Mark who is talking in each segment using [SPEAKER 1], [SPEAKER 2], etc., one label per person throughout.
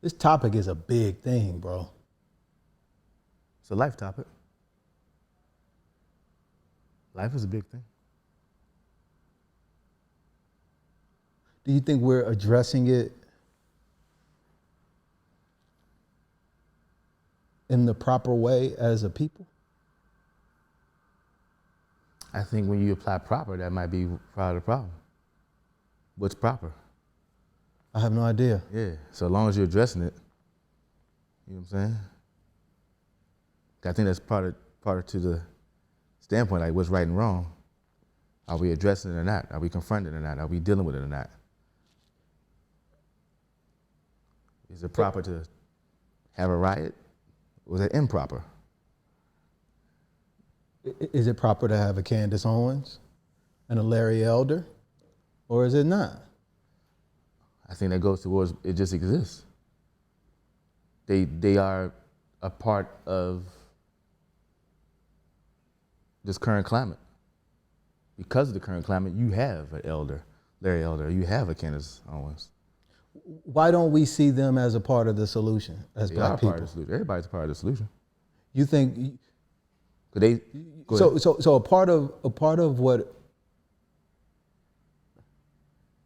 [SPEAKER 1] This topic is a big thing, bro.
[SPEAKER 2] It's a life topic. Life is a big thing.
[SPEAKER 1] Do you think we're addressing it in the proper way as a people?
[SPEAKER 2] I think when you apply proper, that might be part of the problem. What's proper?
[SPEAKER 1] I have no idea.
[SPEAKER 2] Yeah, so as long as you're addressing it, you know what I'm saying? I think that's part of to the standpoint, like what's right and wrong. Are we addressing it or not? Are we confronting it or not? Are we dealing with it or not? Is it proper to have a riot? Or is it improper?
[SPEAKER 1] Is it proper to have a Candace Owens and a Larry Elder, or is it not?
[SPEAKER 2] I think that goes towards it just exists. They are a part of this current climate. Because of the current climate, you have an Elder, Larry Elder, you have a Candace Owens.
[SPEAKER 1] Why don't we see them as a part of the solution as
[SPEAKER 2] They
[SPEAKER 1] black
[SPEAKER 2] are
[SPEAKER 1] people?
[SPEAKER 2] part of the solution. Everybody's a part of the solution.
[SPEAKER 1] You think
[SPEAKER 2] Could they? Go ahead.
[SPEAKER 1] so a part of what,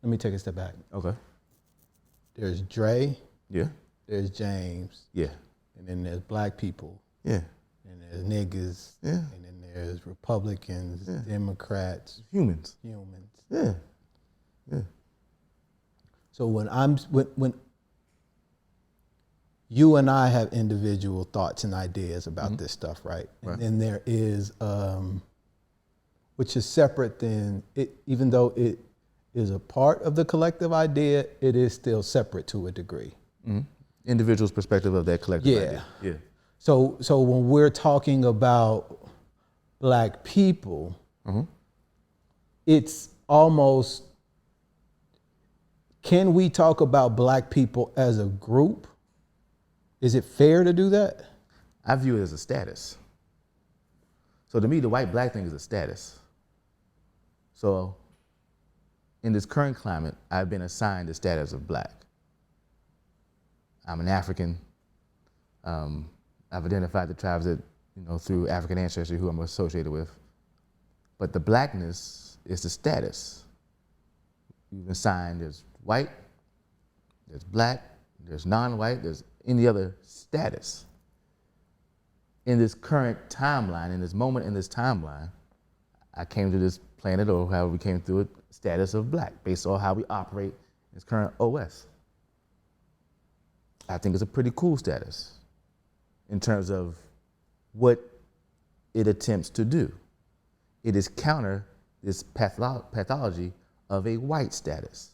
[SPEAKER 1] let me take a step back.
[SPEAKER 2] Okay.
[SPEAKER 1] There's Dre,
[SPEAKER 2] Yeah.
[SPEAKER 1] there's James,
[SPEAKER 2] Yeah.
[SPEAKER 1] and then there's black people,
[SPEAKER 2] Yeah.
[SPEAKER 1] and there's niggas,
[SPEAKER 2] Yeah.
[SPEAKER 1] and then there's Republicans,
[SPEAKER 2] Yeah.
[SPEAKER 1] Democrats,
[SPEAKER 2] Humans.
[SPEAKER 1] humans.
[SPEAKER 2] Yeah. Yeah.
[SPEAKER 1] So when you and I have individual thoughts and ideas about this stuff, right? And
[SPEAKER 2] Right.
[SPEAKER 1] then there is, which is separate than it, even though it is a part of the collective idea, it is still separate to a degree.
[SPEAKER 2] Mm-hmm. Individual's perspective of that collective idea. Yeah.
[SPEAKER 1] So when we're talking about black people, it's almost, can we talk about black people as a group? Is it fair to do that?
[SPEAKER 2] I view it as a status. So to me, the white black thing is a status. So in this current climate, I've been assigned the status of black. I'm an African. I've identified the tribes that, through African ancestry who I'm associated with. But the blackness is the status. You've been assigned there's white, there's black, there's non-white, there's any other status. In this current timeline, in this moment in this timeline, I came to this planet, or however we came through it, status of black, based on how we operate in this current OS. I think it's a pretty cool status in terms of what it attempts to do. It is counter this pathology of a white status,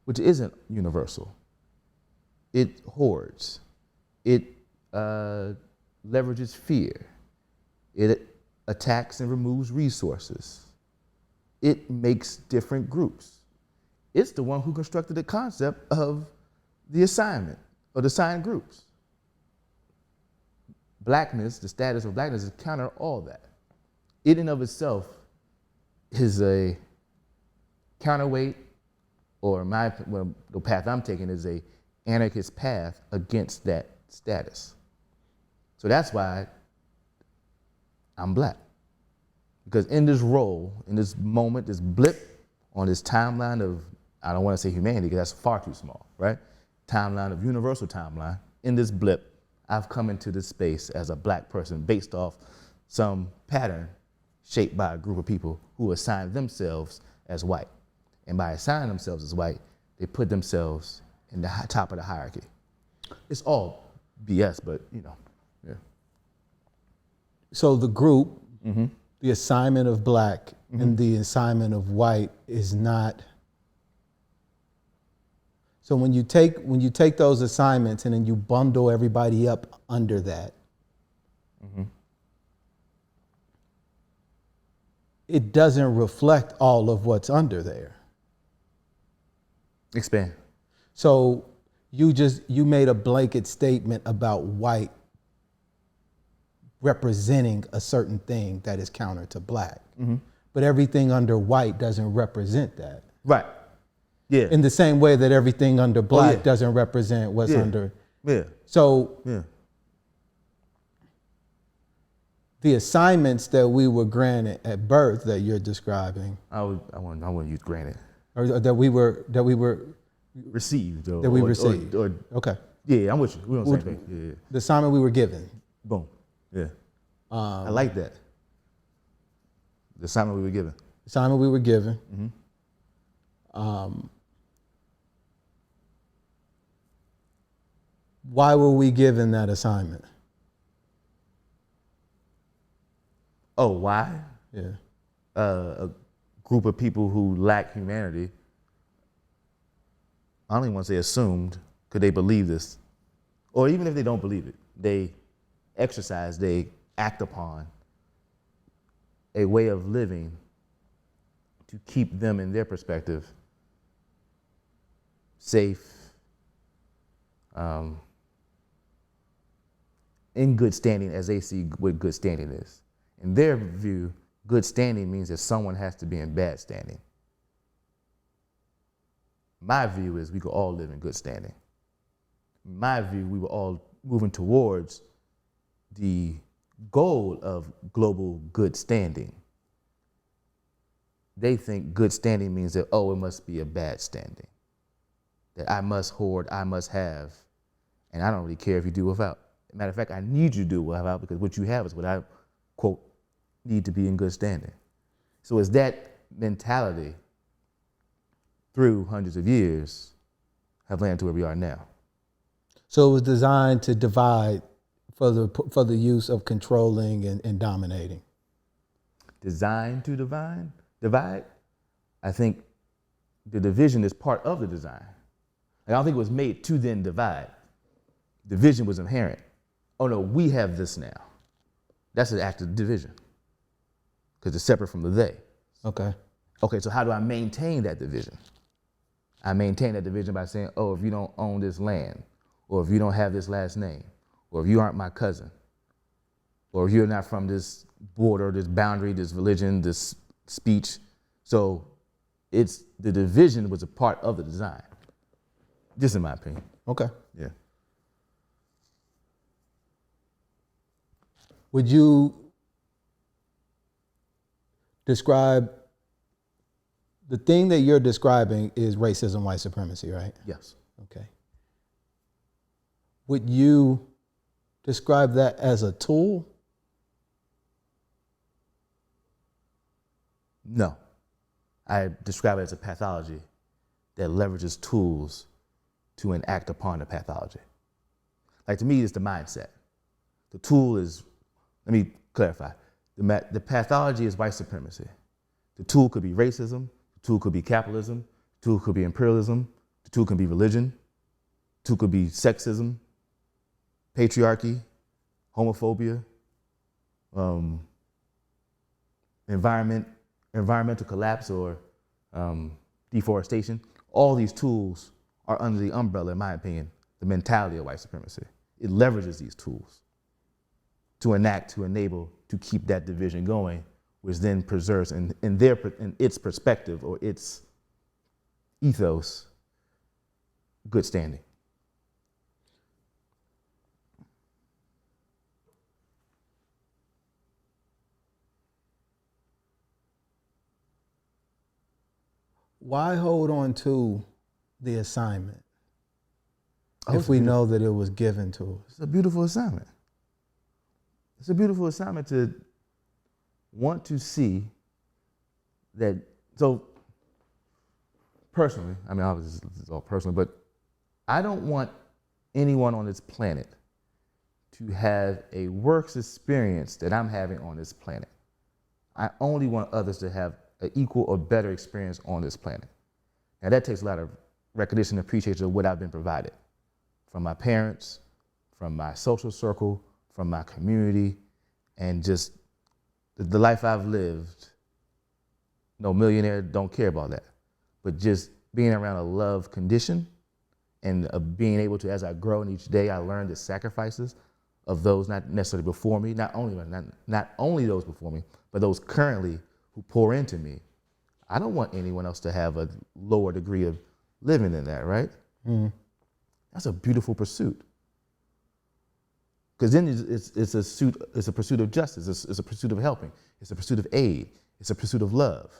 [SPEAKER 2] which isn't universal. It hoards. It leverages fear. It attacks and removes resources. It makes different groups. It's the one who constructed the concept of the assignment, or the assigned groups. Blackness, the status of blackness, is counter all that. It in of itself is a counterweight, or the path I'm taking is a anarchist path against that status. So that's why I'm black. Because in this role, in this moment, this blip on this timeline of, I don't want to say humanity because that's far too small, right? Timeline of universal timeline, in this blip, I've come into this space as a black person based off some pattern shaped by a group of people who assign themselves as white. And by assigning themselves as white, they put themselves in the top of the hierarchy. It's all BS, but yeah.
[SPEAKER 1] So the group, the assignment of black and the assignment of white is not. So when you take those assignments and then you bundle everybody up under that, it doesn't reflect all of what's under there.
[SPEAKER 2] Expand.
[SPEAKER 1] So you made a blanket statement about white representing a certain thing that is counter to black. But everything under white doesn't represent that.
[SPEAKER 2] Right. Yeah.
[SPEAKER 1] In the same way that everything under black doesn't represent what's under.
[SPEAKER 2] Yeah.
[SPEAKER 1] So
[SPEAKER 2] Yeah.
[SPEAKER 1] the assignments that we were granted at birth that you're describing,
[SPEAKER 2] I wouldn't use granted.
[SPEAKER 1] or that we were
[SPEAKER 2] Received. Or,
[SPEAKER 1] that we
[SPEAKER 2] or,
[SPEAKER 1] received.
[SPEAKER 2] Or,
[SPEAKER 1] Okay.
[SPEAKER 2] yeah, I'm with you. We're on the same page. Yeah.
[SPEAKER 1] The assignment we were given.
[SPEAKER 2] Boom. Yeah. I like that. The assignment we were given.
[SPEAKER 1] Assignment we were given. Why were we given that assignment?
[SPEAKER 2] Oh, why?
[SPEAKER 1] Yeah.
[SPEAKER 2] A group of people who lack humanity, I don't even want to say assumed, could they believe this? Or even if they don't believe it, they exercise, they act upon a way of living to keep them, in their perspective, safe, in good standing as they see what good standing is. In their view, good standing means that someone has to be in bad standing. My view is we could all live in good standing. My view, we were all moving towards the goal of global good standing. They think good standing means that, oh, it must be a bad standing. That I must hoard, I must have, and I don't really care if you do without. Matter of fact, I need you to do without because what you have is what I, quote, need to be in good standing. So it's that mentality through hundreds of years have landed to where we are now.
[SPEAKER 1] So it was designed to divide for the use of controlling and dominating.
[SPEAKER 2] Designed to divide? I think the division is part of the design. I don't think it was made to then divide. Division was inherent. Oh no, we have this now. That's an act of division because it's separate from the they.
[SPEAKER 1] Okay.
[SPEAKER 2] Okay, so how do I maintain that division? I maintain that division by saying, oh, if you don't own this land, or if you don't have this last name, or if you aren't my cousin, or if you're not from this border, this boundary, this religion, this speech. So it's the division was a part of the design, just in my opinion.
[SPEAKER 1] Okay.
[SPEAKER 2] Yeah.
[SPEAKER 1] Would you describe the thing that you're describing is racism, white supremacy, right?
[SPEAKER 2] Yes.
[SPEAKER 1] Okay. Would you describe that as a tool?
[SPEAKER 2] No. I describe it as a pathology that leverages tools to enact upon the pathology. Like to me, it's the mindset. The tool is, let me clarify. The pathology is white supremacy. The tool could be racism. The tool could be capitalism. The tool could be imperialism. The tool could be religion. The tool could be sexism, patriarchy, homophobia, environmental collapse or deforestation. All these tools are under the umbrella, in my opinion, the mentality of white supremacy. It leverages these tools to enact, to enable, to keep that division going, which then preserves in its perspective or its ethos, good standing.
[SPEAKER 1] Why hold on to the assignment if
[SPEAKER 2] Oh,
[SPEAKER 1] we know that it was given to us?
[SPEAKER 2] It's a beautiful assignment. It's a beautiful assignment to want to see that. So personally, I mean, obviously it's all personal, but I don't want anyone on this planet to have a worse experience that I'm having on this planet. I only want others to have an equal or better experience on this planet. Now that takes a lot of recognition and appreciation of what I've been provided from my parents, from my social circle, from my community, and just the life I've lived. No millionaire, don't care about that. But just being around a love condition and being able to, as I grow in each day, I learn the sacrifices of those not necessarily before me, not only those before me, but those currently who pour into me. I don't want anyone else to have a lower degree of living than that, right? Mm-hmm. That's a beautiful pursuit. Because then it's a pursuit of justice. It's a pursuit of helping. It's a pursuit of aid. It's a pursuit of love.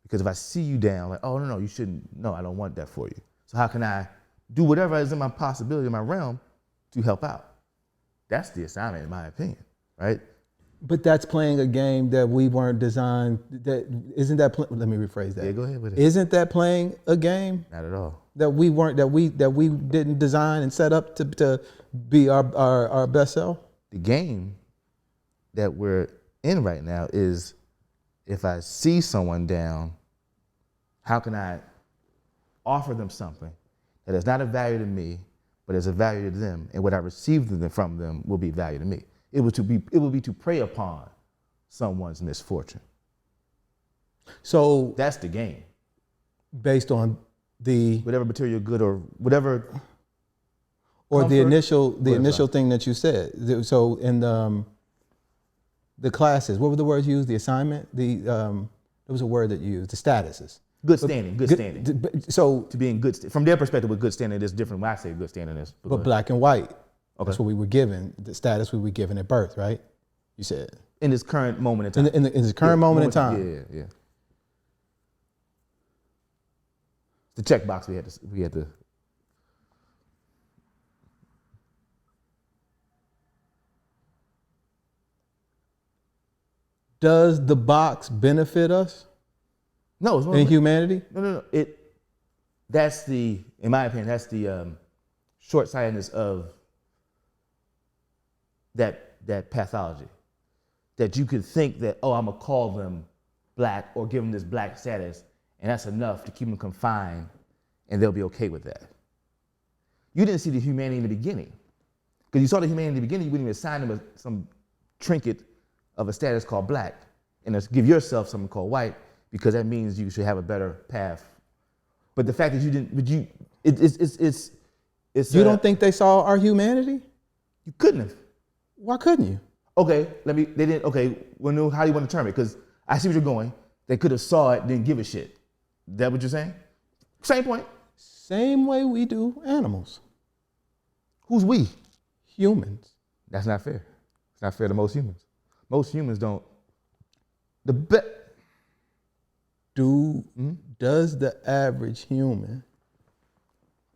[SPEAKER 2] Because if I see you down, like, oh, no, you shouldn't. No, I don't want that for you. So how can I do whatever is in my possibility, in my realm, to help out? That's the assignment, in my opinion, right?
[SPEAKER 1] But that's playing a game that we weren't designed. Let me rephrase that.
[SPEAKER 2] Yeah, go ahead with it.
[SPEAKER 1] Isn't that playing a game
[SPEAKER 2] Not at all.
[SPEAKER 1] that we didn't design and set up to be our best self?
[SPEAKER 2] The game that we're in right now is, if I see someone down, how can I offer them something that is not of value to me, but is of value to them, and what I receive from them will be value to me. It will be to prey upon someone's misfortune.
[SPEAKER 1] So
[SPEAKER 2] that's the game.
[SPEAKER 1] Based on the
[SPEAKER 2] whatever material good or whatever,
[SPEAKER 1] or
[SPEAKER 2] comfort,
[SPEAKER 1] the initial thing that you said. So in the classes, what were the words used? The assignment. There was a word that you used. The statuses.
[SPEAKER 2] Good standing. Good standing.
[SPEAKER 1] So
[SPEAKER 2] to be in good from their perspective, with good standing is different. When I say good standing is,
[SPEAKER 1] but black and white.
[SPEAKER 2] Okay.
[SPEAKER 1] That's what we were given. The status we were given at birth, right? You said
[SPEAKER 2] in this current moment in time.
[SPEAKER 1] In this current moment in time.
[SPEAKER 2] Yeah. The checkbox we had to.
[SPEAKER 1] Does the box benefit us?
[SPEAKER 2] No,
[SPEAKER 1] in humanity.
[SPEAKER 2] No. That's the, in my opinion, that's the short-sightedness of that pathology. That you could think that, oh, I'm gonna call them black or give them this black status, and that's enough to keep them confined, and they'll be okay with that. You didn't see the humanity in the beginning. Because you saw the humanity in the beginning, you wouldn't even assign them some trinket of a status called black, and give yourself something called white, because that means you should have a better path. But the fact that you didn't, it's
[SPEAKER 1] you don't think they saw our humanity?
[SPEAKER 2] You couldn't have.
[SPEAKER 1] Why couldn't you?
[SPEAKER 2] Okay, how do you want to term it? Because I see where you're going. They could have saw it, didn't give a shit. Is that what you're saying? Same point.
[SPEAKER 1] Same way we do animals.
[SPEAKER 2] Who's we?
[SPEAKER 1] Humans.
[SPEAKER 2] That's not fair. It's not fair to most humans. Most humans don't.
[SPEAKER 1] Does the average human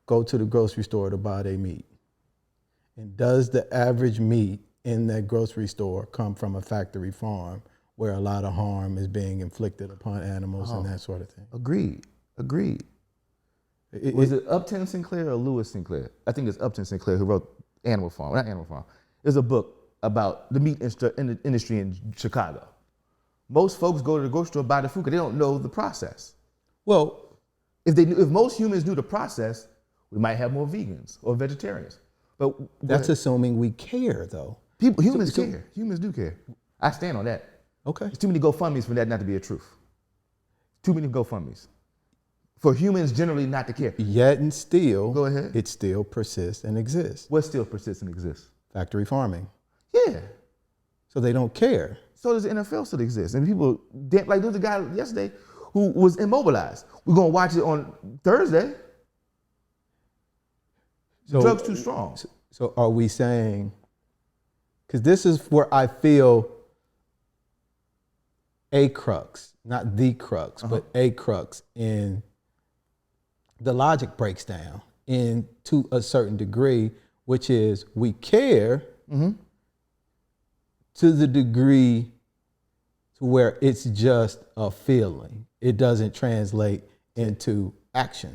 [SPEAKER 1] go to the grocery store to buy their meat? And does the average meat in that grocery store come from a factory farm where a lot of harm is being inflicted upon animals and that sort of thing?
[SPEAKER 2] Agreed. Was it Upton Sinclair or Lewis Sinclair? I think it's Upton Sinclair who wrote Animal Farm. Not Animal Farm. There's a book about the meat industry in Chicago. Most folks go to the grocery store, buy the food because they don't know the process.
[SPEAKER 1] Well,
[SPEAKER 2] if most humans knew the process, we might have more vegans or vegetarians. But
[SPEAKER 1] that's assuming we care, though.
[SPEAKER 2] Humans care. Humans do care. I stand on that.
[SPEAKER 1] Okay.
[SPEAKER 2] There's too many GoFundMes for that not to be a truth. Too many GoFundMes. For humans generally not to care.
[SPEAKER 1] Yet and still,
[SPEAKER 2] go ahead.
[SPEAKER 1] It still persists and exists.
[SPEAKER 2] What still persists and exists?
[SPEAKER 1] Factory farming.
[SPEAKER 2] Yeah.
[SPEAKER 1] So they don't care.
[SPEAKER 2] So does the NFL still exist. And people, like there was a guy yesterday who was immobilized. We're going to watch it on Thursday. The drug's too strong.
[SPEAKER 1] So are we saying, because this is where I feel a crux, not the crux, but a crux in the logic breaks down to a certain degree, which is we care to the degree to where it's just a feeling. It doesn't translate into action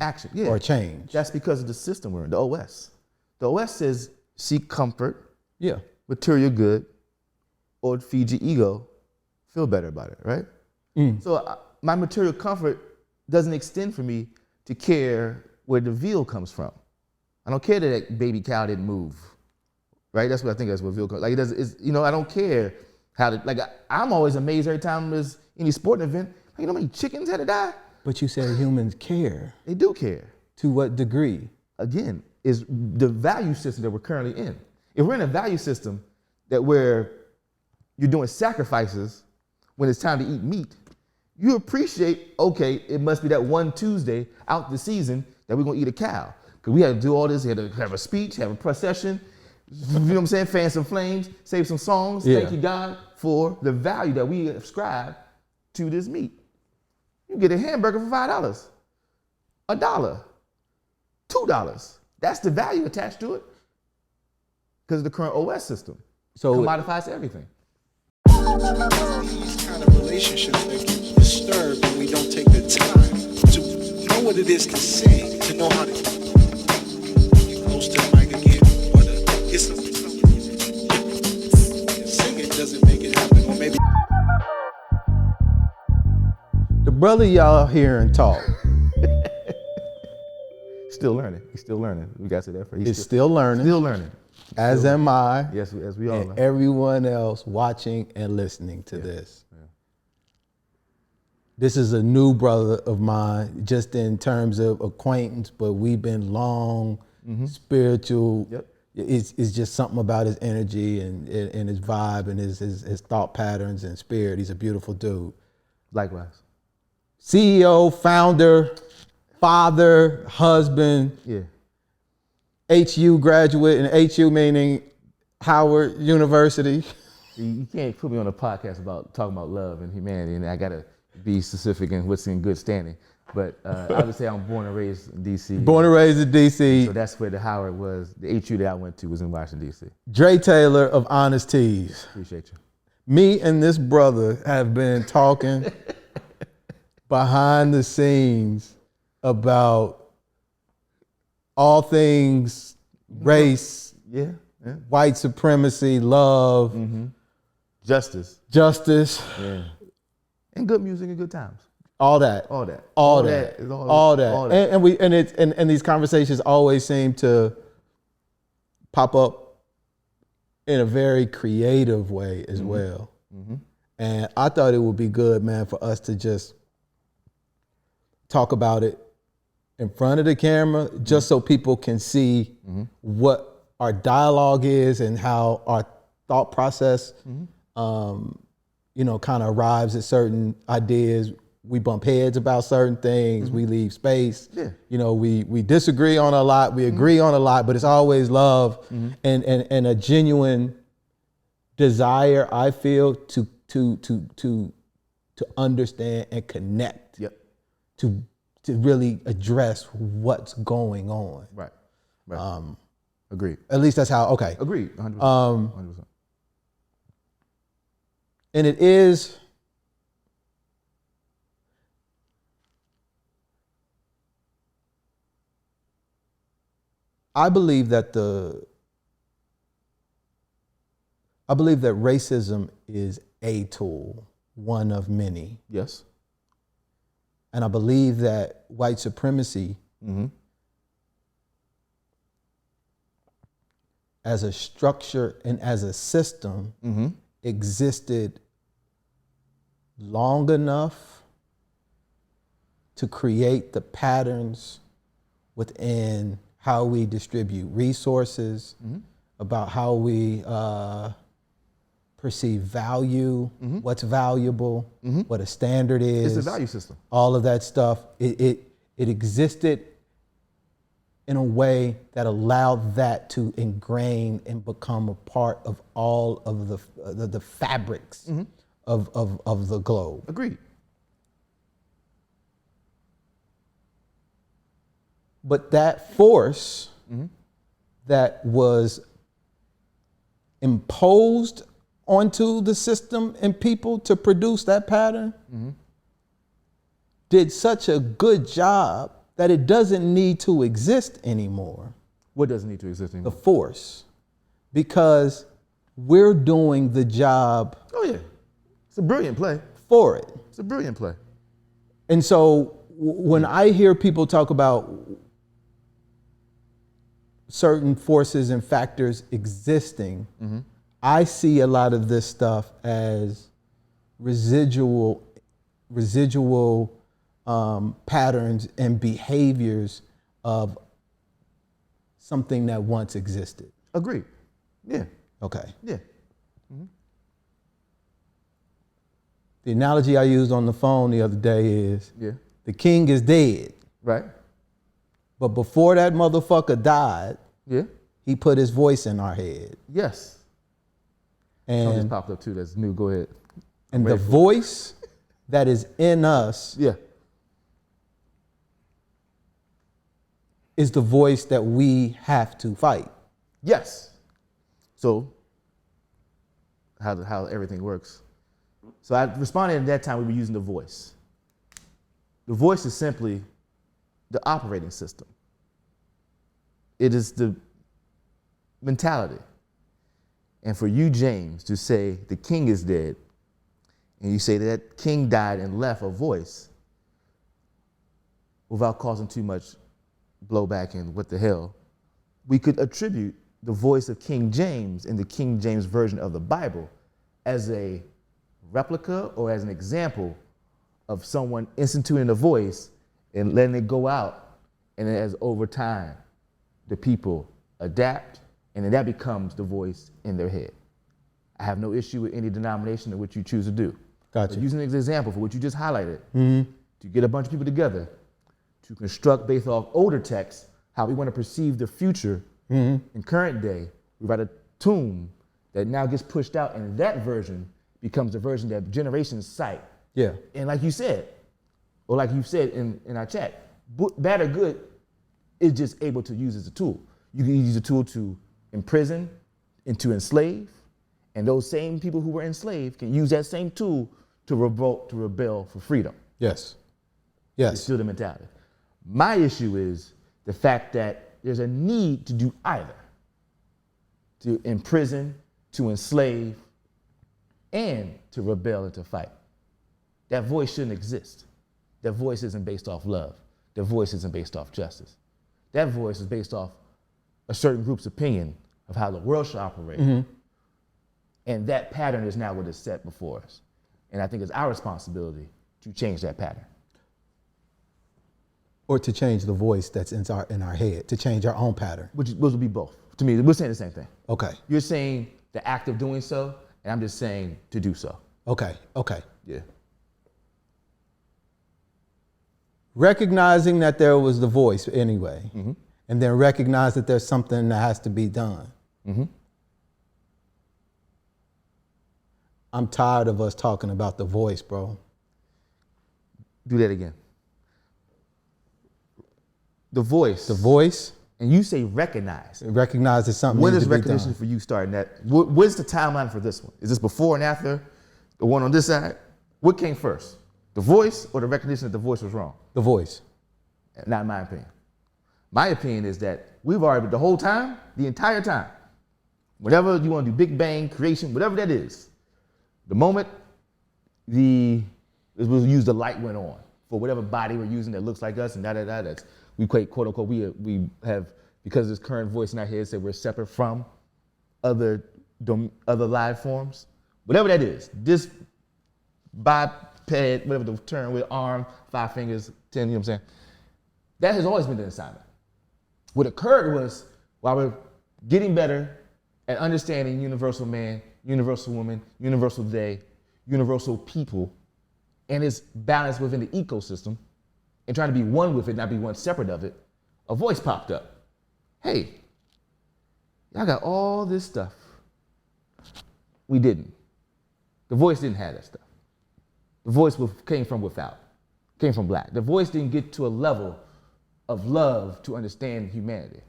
[SPEAKER 1] or change.
[SPEAKER 2] That's because of the system we're in, the OS. The OS says seek comfort, material good, or feed your ego, feel better about it, right? So my material comfort doesn't extend for me to care where the veal comes from. I don't care that baby cow didn't move, right? That's what I think that's what veal comes. Like it does, I don't care how I'm always amazed every time there's any sporting event. You know how many chickens had to die?
[SPEAKER 1] But you said humans care.
[SPEAKER 2] They do care.
[SPEAKER 1] To what degree?
[SPEAKER 2] Again, is the value system that we're currently in. If we're in a value system where you're doing sacrifices when it's time to eat meat, you appreciate, okay, it must be that one Tuesday out the season that we're gonna eat a cow. Because we had to do all this, we had to have a speech, have a procession, You know what I'm saying? Fan some flames, save some songs.
[SPEAKER 1] Yeah.
[SPEAKER 2] Thank you, God, for the value that we ascribe to this meat. You get a hamburger for $5, $1, $2. That's the value attached to it because of the current OS system.
[SPEAKER 1] So
[SPEAKER 2] Commodifies everything.
[SPEAKER 3] These kind of relationships that get disturbed when we don't take the time to know what it is to sing, to know how to get close to the mic again, or to get some singing doesn't make it happen, or maybe
[SPEAKER 1] the brother y'all hearing talk
[SPEAKER 2] Still learning. He's still learning. We got to that for.
[SPEAKER 1] is still learning,
[SPEAKER 2] Still learning.
[SPEAKER 1] as am I,
[SPEAKER 2] Yes, as we all
[SPEAKER 1] and
[SPEAKER 2] are.
[SPEAKER 1] everyone else watching and listening to this. This is a new brother of mine, just in terms of acquaintance, but we've been long, spiritual.
[SPEAKER 2] Yep.
[SPEAKER 1] It's just something about his energy and his vibe and his thought patterns and spirit. He's a beautiful dude.
[SPEAKER 2] Likewise.
[SPEAKER 1] CEO, founder, father, husband,
[SPEAKER 2] Yeah.
[SPEAKER 1] HU graduate, and HU meaning Howard University.
[SPEAKER 2] You can't put me on a podcast about talking about love and humanity, and I gotta be specific in what's in good standing. But I would say I'm born and raised in D.C.
[SPEAKER 1] Born and raised in D.C.
[SPEAKER 2] So that's where the Howard was. The HU that I went to was in Washington, D.C.
[SPEAKER 1] Dre Taylor of Onustees.
[SPEAKER 2] Appreciate you.
[SPEAKER 1] Me and this brother have been talking behind the scenes about all things race,
[SPEAKER 2] Yeah. Yeah.
[SPEAKER 1] white supremacy, love,
[SPEAKER 2] Justice.
[SPEAKER 1] justice,
[SPEAKER 2] Yeah. And good music and good times.
[SPEAKER 1] all that.
[SPEAKER 2] All that.
[SPEAKER 1] All
[SPEAKER 2] that
[SPEAKER 1] that.
[SPEAKER 2] is
[SPEAKER 1] All that.
[SPEAKER 2] all that.
[SPEAKER 1] And these conversations always seem to pop up in a very creative way as well. And I thought it would be good, man, for us to just talk about it in front of the camera, just so people can see what our dialogue is and how our thought process, kind of arrives at certain ideas. We bump heads about certain things. We leave space.
[SPEAKER 2] Yeah.
[SPEAKER 1] We disagree on a lot. We agree on a lot, but it's always love and a genuine desire, I feel, to understand and connect.
[SPEAKER 2] Yep.
[SPEAKER 1] To really address what's going on.
[SPEAKER 2] Right. Agreed.
[SPEAKER 1] At least that's how. Okay.
[SPEAKER 2] Agreed. 100%. 100%.
[SPEAKER 1] And it is. I believe that racism is a tool, one of many.
[SPEAKER 2] Yes.
[SPEAKER 1] And I believe that white supremacy as a structure and as a system existed long enough to create the patterns within how we distribute resources, about how we perceive value, what's valuable, what a standard is.
[SPEAKER 2] It's a value system.
[SPEAKER 1] All of that stuff. It existed in a way that allowed that to ingrain and become a part of all of the fabrics of the globe.
[SPEAKER 2] Agreed.
[SPEAKER 1] But that force that was imposed onto the system and people to produce that pattern did such a good job that it doesn't need to exist anymore.
[SPEAKER 2] What doesn't need to exist
[SPEAKER 1] The
[SPEAKER 2] anymore?
[SPEAKER 1] force. Because we're doing the job
[SPEAKER 2] Oh, yeah. It's a brilliant play.
[SPEAKER 1] for it.
[SPEAKER 2] It's a brilliant play.
[SPEAKER 1] And so when I hear people talk about certain forces and factors existing, I see a lot of this stuff as residual patterns and behaviors of something that once existed.
[SPEAKER 2] Agreed. Yeah.
[SPEAKER 1] Okay.
[SPEAKER 2] Yeah.
[SPEAKER 1] The analogy I used on the phone the other day is
[SPEAKER 2] Yeah.
[SPEAKER 1] the king is dead,
[SPEAKER 2] Right.
[SPEAKER 1] but before that motherfucker died,
[SPEAKER 2] Yeah.
[SPEAKER 1] He put his voice in our head.
[SPEAKER 2] Yes. Something just
[SPEAKER 1] And,
[SPEAKER 2] popped up too. That's new. Go ahead.
[SPEAKER 1] and the voice that is in us
[SPEAKER 2] Yeah.
[SPEAKER 1] is the voice that we have to fight.
[SPEAKER 2] Yes. So, how everything works. So I responded at that time we were using the voice. The voice is simply the operating system. It is the mentality. And for you, James, to say the king is dead, and you say that king died and left a voice without causing too much blowback and what the hell, we could attribute the voice of King James in the King James Version of the Bible as a replica or as an example of someone instituting a voice and letting it go out, and then as over time, the people adapt, and then that becomes the voice in their head. I have no issue with any denomination in which you choose to do.
[SPEAKER 1] Gotcha.
[SPEAKER 2] But using an example for what you just highlighted, to get a bunch of people together to construct based off older texts how we want to perceive the future in current day, we write a tune that now gets pushed out, and that version becomes the version that generations cite.
[SPEAKER 1] Yeah.
[SPEAKER 2] And like you said, or like you said in our chat, bad or good is just able to use as a tool. You can use a tool to imprison and to enslave, and those same people who were enslaved can use that same tool to revolt, to rebel for freedom.
[SPEAKER 1] Yes.
[SPEAKER 2] It's
[SPEAKER 1] Yes.
[SPEAKER 2] still the mentality. My issue is the fact that there's a need to do either, to imprison, to enslave, and to rebel and to fight. That voice shouldn't exist. That voice isn't based off love. That voice isn't based off justice. That voice is based off a certain group's opinion of how the world should operate. And that pattern is now what is set before us. And I think it's our responsibility to change that pattern.
[SPEAKER 1] Or to change the voice that's in our head, to change our own pattern.
[SPEAKER 2] Which will be both. To me, we're saying the same thing.
[SPEAKER 1] Okay.
[SPEAKER 2] You're saying the act of doing so, and I'm just saying to do so.
[SPEAKER 1] Okay. Okay.
[SPEAKER 2] Yeah.
[SPEAKER 1] Recognizing that there was the voice anyway, and then recognize that there's something that has to be done. I'm tired of us talking about the voice, bro.
[SPEAKER 2] Do that again. The voice.
[SPEAKER 1] The voice.
[SPEAKER 2] And you say recognize.
[SPEAKER 1] Recognize that something
[SPEAKER 2] When
[SPEAKER 1] needs
[SPEAKER 2] is
[SPEAKER 1] to be
[SPEAKER 2] recognition
[SPEAKER 1] done.
[SPEAKER 2] for you starting that? What's the timeline for this one? Is this before and after the one on this side? What came first? The voice or the recognition that the voice was wrong?
[SPEAKER 1] The voice.
[SPEAKER 2] Not my opinion. My opinion is that we've already, the whole time, the entire time, whatever you want to do, Big Bang, creation, whatever that is, the moment we'll use the light went on for whatever body we're using that looks like us and that's, we quote unquote, we have, because of this current voice in our head, say we're separate from other life forms, whatever that is, this biped, whatever the term with arm, 5 fingers, 10, you know what I'm saying? That has always been the assignment. What occurred was, while we're getting better at understanding universal man, universal woman, universal they, universal people, and its balance within the ecosystem, and trying to be one with it, not be one separate of it, a voice popped up. Hey, y'all got all this stuff. We didn't. The voice didn't have that stuff. The voice came from without, came from black. The voice didn't get to a level of love to understand humanity.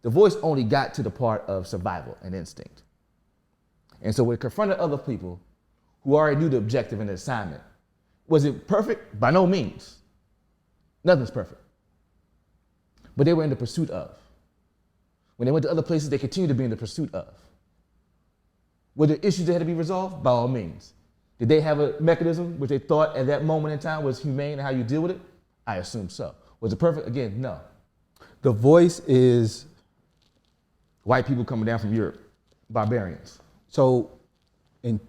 [SPEAKER 2] The voice only got to the part of survival and instinct. And so when it confronted other people who already knew the objective and the assignment, was it perfect? By no means. Nothing's perfect. But they were in the pursuit of. When they went to other places, they continued to be in the pursuit of. Were there issues that had to be resolved? By all means. Did they have a mechanism which they thought at that moment in time was humane and how you deal with it? I assume so. Was it perfect? Again, no.
[SPEAKER 1] The voice is.
[SPEAKER 2] White people coming down from Europe, barbarians.
[SPEAKER 1] So, I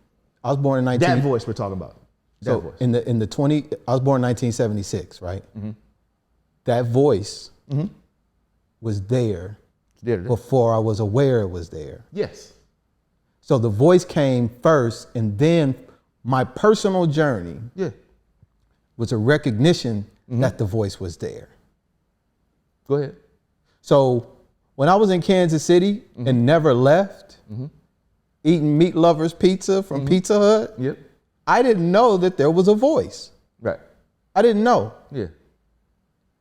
[SPEAKER 1] was born in 19.
[SPEAKER 2] That voice we're talking about. That
[SPEAKER 1] So
[SPEAKER 2] voice.
[SPEAKER 1] in the 20, I was born in 1976, right? That voice was there before I was aware it was there.
[SPEAKER 2] Yes.
[SPEAKER 1] So the voice came first, and then my personal journey was a recognition that the voice was there.
[SPEAKER 2] Go ahead.
[SPEAKER 1] So when I was in Kansas City and never left, eating Meat Lovers pizza from Pizza Hut,
[SPEAKER 2] Yep.
[SPEAKER 1] I didn't know that there was a voice.
[SPEAKER 2] Right.
[SPEAKER 1] I didn't know.
[SPEAKER 2] Yeah.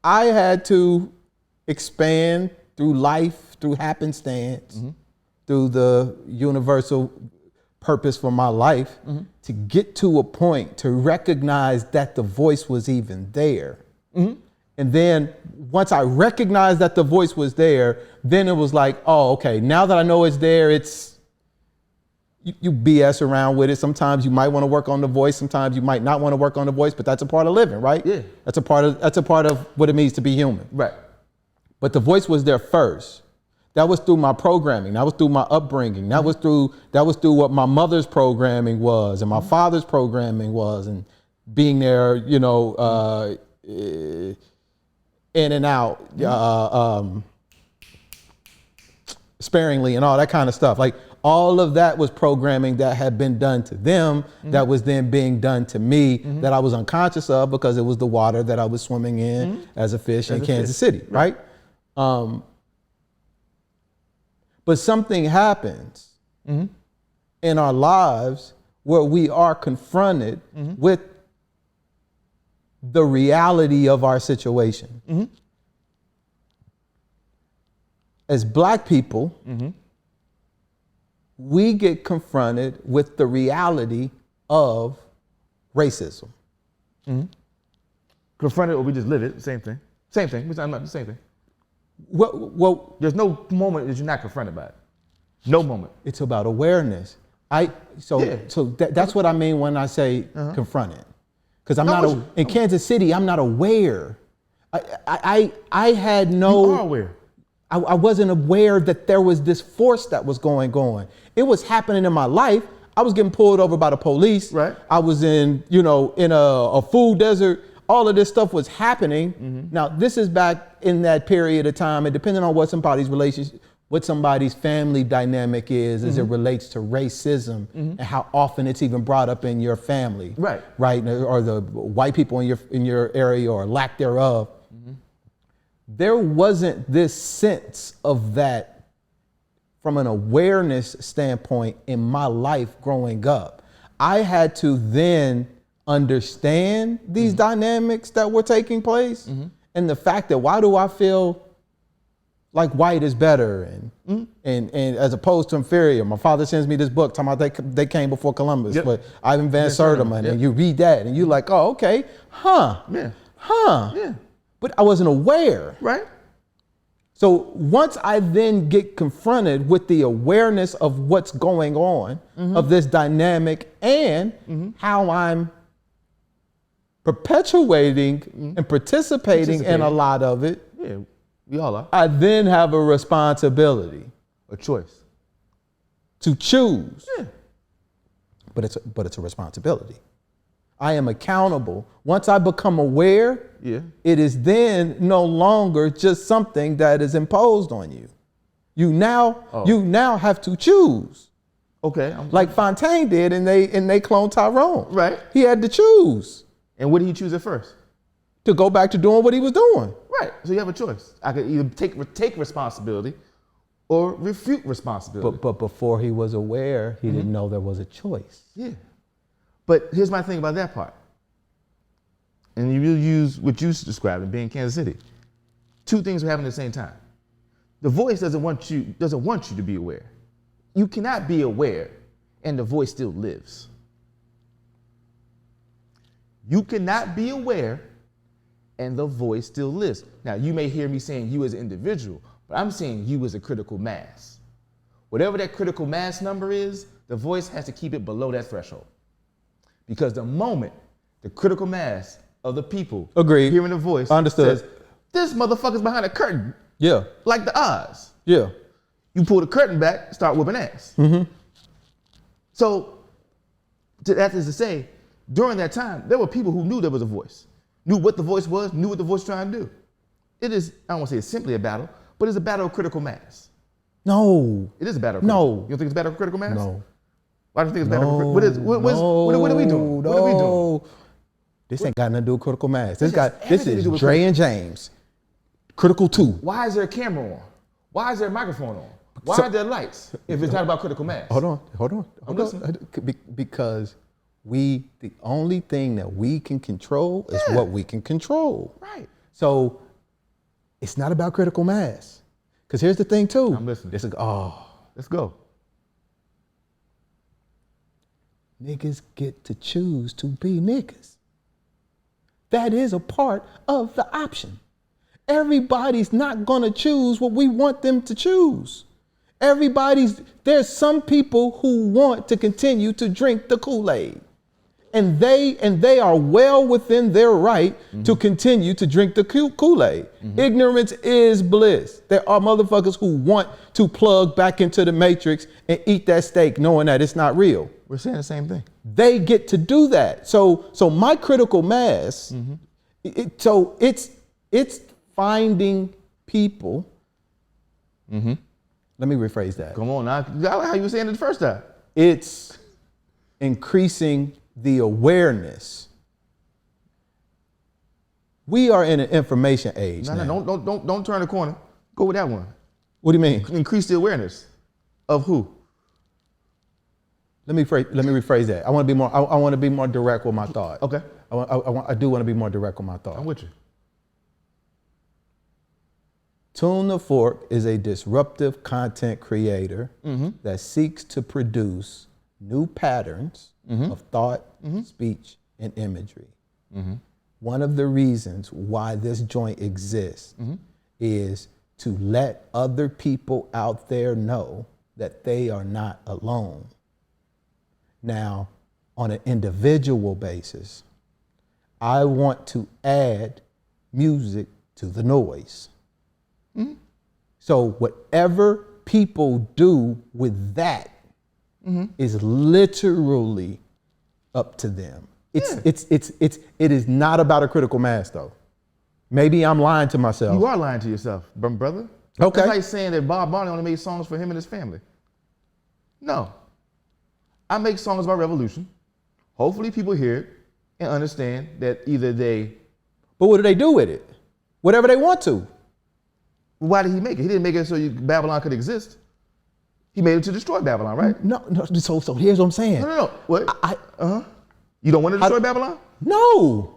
[SPEAKER 1] I had to expand through life, through happenstance, through the universal purpose for my life to get to a point to recognize that the voice was even there. And then once I recognized that the voice was there, then it was like, oh, okay, now that I know it's there, it's, you BS around with it. Sometimes you might want to work on the voice. Sometimes you might not want to work on the voice, but that's a part of living, right?
[SPEAKER 2] Yeah.
[SPEAKER 1] That's a part of what it means to be human.
[SPEAKER 2] Right.
[SPEAKER 1] But the voice was there first. That was through my programming. That was through my upbringing. That was through what my mother's programming was and my father's programming was, and being there, you know, in and out, sparingly and all that kind of stuff. Like all of that was programming that had been done to them, that was then being done to me, that I was unconscious of because it was the water that I was swimming in as a fish in Kansas City, right? But something happens in our lives where we are confronted with the reality of our situation. As Black people, we get confronted with the reality of racism.
[SPEAKER 2] Confronted or we just live it, same thing. Same thing, we're talking about the same thing.
[SPEAKER 1] Well,
[SPEAKER 2] There's no moment that you're not confronted by it. No moment.
[SPEAKER 1] it's about awareness. That's what I mean when I say confronted. Because I'm in Kansas City, I'm not aware. I had no.
[SPEAKER 2] You are aware.
[SPEAKER 1] I wasn't aware that there was this force that was going on. It was happening in my life. I was getting pulled over by the police.
[SPEAKER 2] Right.
[SPEAKER 1] I was in a food desert. All of this stuff was happening. Now, this is back in that period of time, and depending on what somebody's relationship, what somebody's family dynamic is as it relates to racism and how often it's even brought up in your family. Right. Right. Or the white people in your area or lack thereof. There wasn't this sense of that from an awareness standpoint in my life growing up. I had to then understand these dynamics that were taking place and the fact that why do I feel like white is better and as opposed to inferior. My father sends me this book talking about they came before Columbus, but Ivan Van Sertima, and you read that and you're like, oh, okay, but I wasn't aware.
[SPEAKER 2] Right.
[SPEAKER 1] So once I then get confronted with the awareness of what's going on, of this dynamic and how I'm perpetuating and participating in a lot of it,
[SPEAKER 2] Yeah, we all are.
[SPEAKER 1] I then have a responsibility.
[SPEAKER 2] A choice.
[SPEAKER 1] To choose.
[SPEAKER 2] Yeah.
[SPEAKER 1] But it's a responsibility. I am accountable. Once I become aware, it is then no longer just something that is imposed on you. You now have to choose.
[SPEAKER 2] Okay.
[SPEAKER 1] Like Fontaine did and they cloned Tyrone.
[SPEAKER 2] Right.
[SPEAKER 1] He had to choose.
[SPEAKER 2] And what did he choose at first?
[SPEAKER 1] To go back to doing what he was doing.
[SPEAKER 2] Right. So you have a choice. I could either take responsibility or refute responsibility.
[SPEAKER 1] But before he was aware, he didn't know there was a choice.
[SPEAKER 2] Yeah. But here's my thing about that part. And you will use what you described in being Kansas City. Two things are happening at the same time. The voice doesn't want you to be aware. You cannot be aware and the voice still lives. You cannot be aware and the voice still lives. Now, you may hear me saying you as an individual, but I'm saying you as a critical mass. Whatever that critical mass number is, the voice has to keep it below that threshold. Because the moment the critical mass of the people hearing the voice says, this motherfucker's behind a curtain.
[SPEAKER 1] Yeah.
[SPEAKER 2] Like the Oz.
[SPEAKER 1] Yeah.
[SPEAKER 2] You pull the curtain back, start whooping ass. So, that is to say, during that time, there were people who knew there was a voice, knew what the voice was, knew what the voice was trying to do. It is, I don't want to say it's simply a battle, but it's a battle of critical mass.
[SPEAKER 1] No.
[SPEAKER 2] It is a battle of
[SPEAKER 1] No.
[SPEAKER 2] You don't think it's a battle of critical mass?
[SPEAKER 1] No.
[SPEAKER 2] Why do you think it's a battle of critical mass? What are we doing? What are we doing?
[SPEAKER 1] This ain't got nothing to do with critical mass. This
[SPEAKER 2] has
[SPEAKER 1] is
[SPEAKER 2] everything to do with
[SPEAKER 1] Dre and James. Critical 2.
[SPEAKER 2] Why is there a camera on? Why is there a microphone on? Why
[SPEAKER 1] So-
[SPEAKER 2] are there lights if it's not about critical mass?
[SPEAKER 1] Hold on.
[SPEAKER 2] listening.
[SPEAKER 1] Because the only thing that we can control is what we can control.
[SPEAKER 2] Right.
[SPEAKER 1] So it's not about critical mass. Because here's the thing too.
[SPEAKER 2] I'm listening.
[SPEAKER 1] This is,
[SPEAKER 2] Let's go.
[SPEAKER 1] niggas get to choose to be niggas. That is a part of the option. Everybody's not gonna choose what we want them to choose. There's some people who want to continue to drink the Kool-Aid. And they are well within their right to continue to drink the Kool-Aid. Ignorance is bliss. There are motherfuckers who want to plug back into the matrix and eat that steak knowing that it's not real.
[SPEAKER 2] We're saying the same thing.
[SPEAKER 1] They get to do that. So my critical mass, it's finding people. Let me rephrase that.
[SPEAKER 2] Come on now. How you were saying it the first time?
[SPEAKER 1] It's increasing the awareness. We are in an information age now.
[SPEAKER 2] No, don't turn the corner. Go with that one.
[SPEAKER 1] What do you mean?
[SPEAKER 2] Increase the awareness of who?
[SPEAKER 1] Let me rephrase that. I want to be more direct with my thought.
[SPEAKER 2] Okay.
[SPEAKER 1] I do want to be more direct with my thought.
[SPEAKER 2] I'm with you.
[SPEAKER 1] Tune the Fork is a disruptive content creator that seeks to produce new patterns of thought, speech, and imagery. One of the reasons why this joint exists is to let other people out there know that they are not alone. Now, on an individual basis, I want to add music to the noise. So whatever people do with that is literally up to them. It is not about a critical mass though. Maybe I'm lying to myself.
[SPEAKER 2] You are lying to yourself, brother.
[SPEAKER 1] Okay.
[SPEAKER 2] That's like saying that Bob Marley only made songs for him and his family. No. I make songs about revolution. Hopefully people hear it and understand that either they...
[SPEAKER 1] But what do they do with it? Whatever they want to.
[SPEAKER 2] Why did he make it? He didn't make it so Babylon could exist. He made it to destroy Babylon, right?
[SPEAKER 1] No, so here's what I'm saying.
[SPEAKER 2] No. What? You don't want to destroy Babylon?
[SPEAKER 1] No.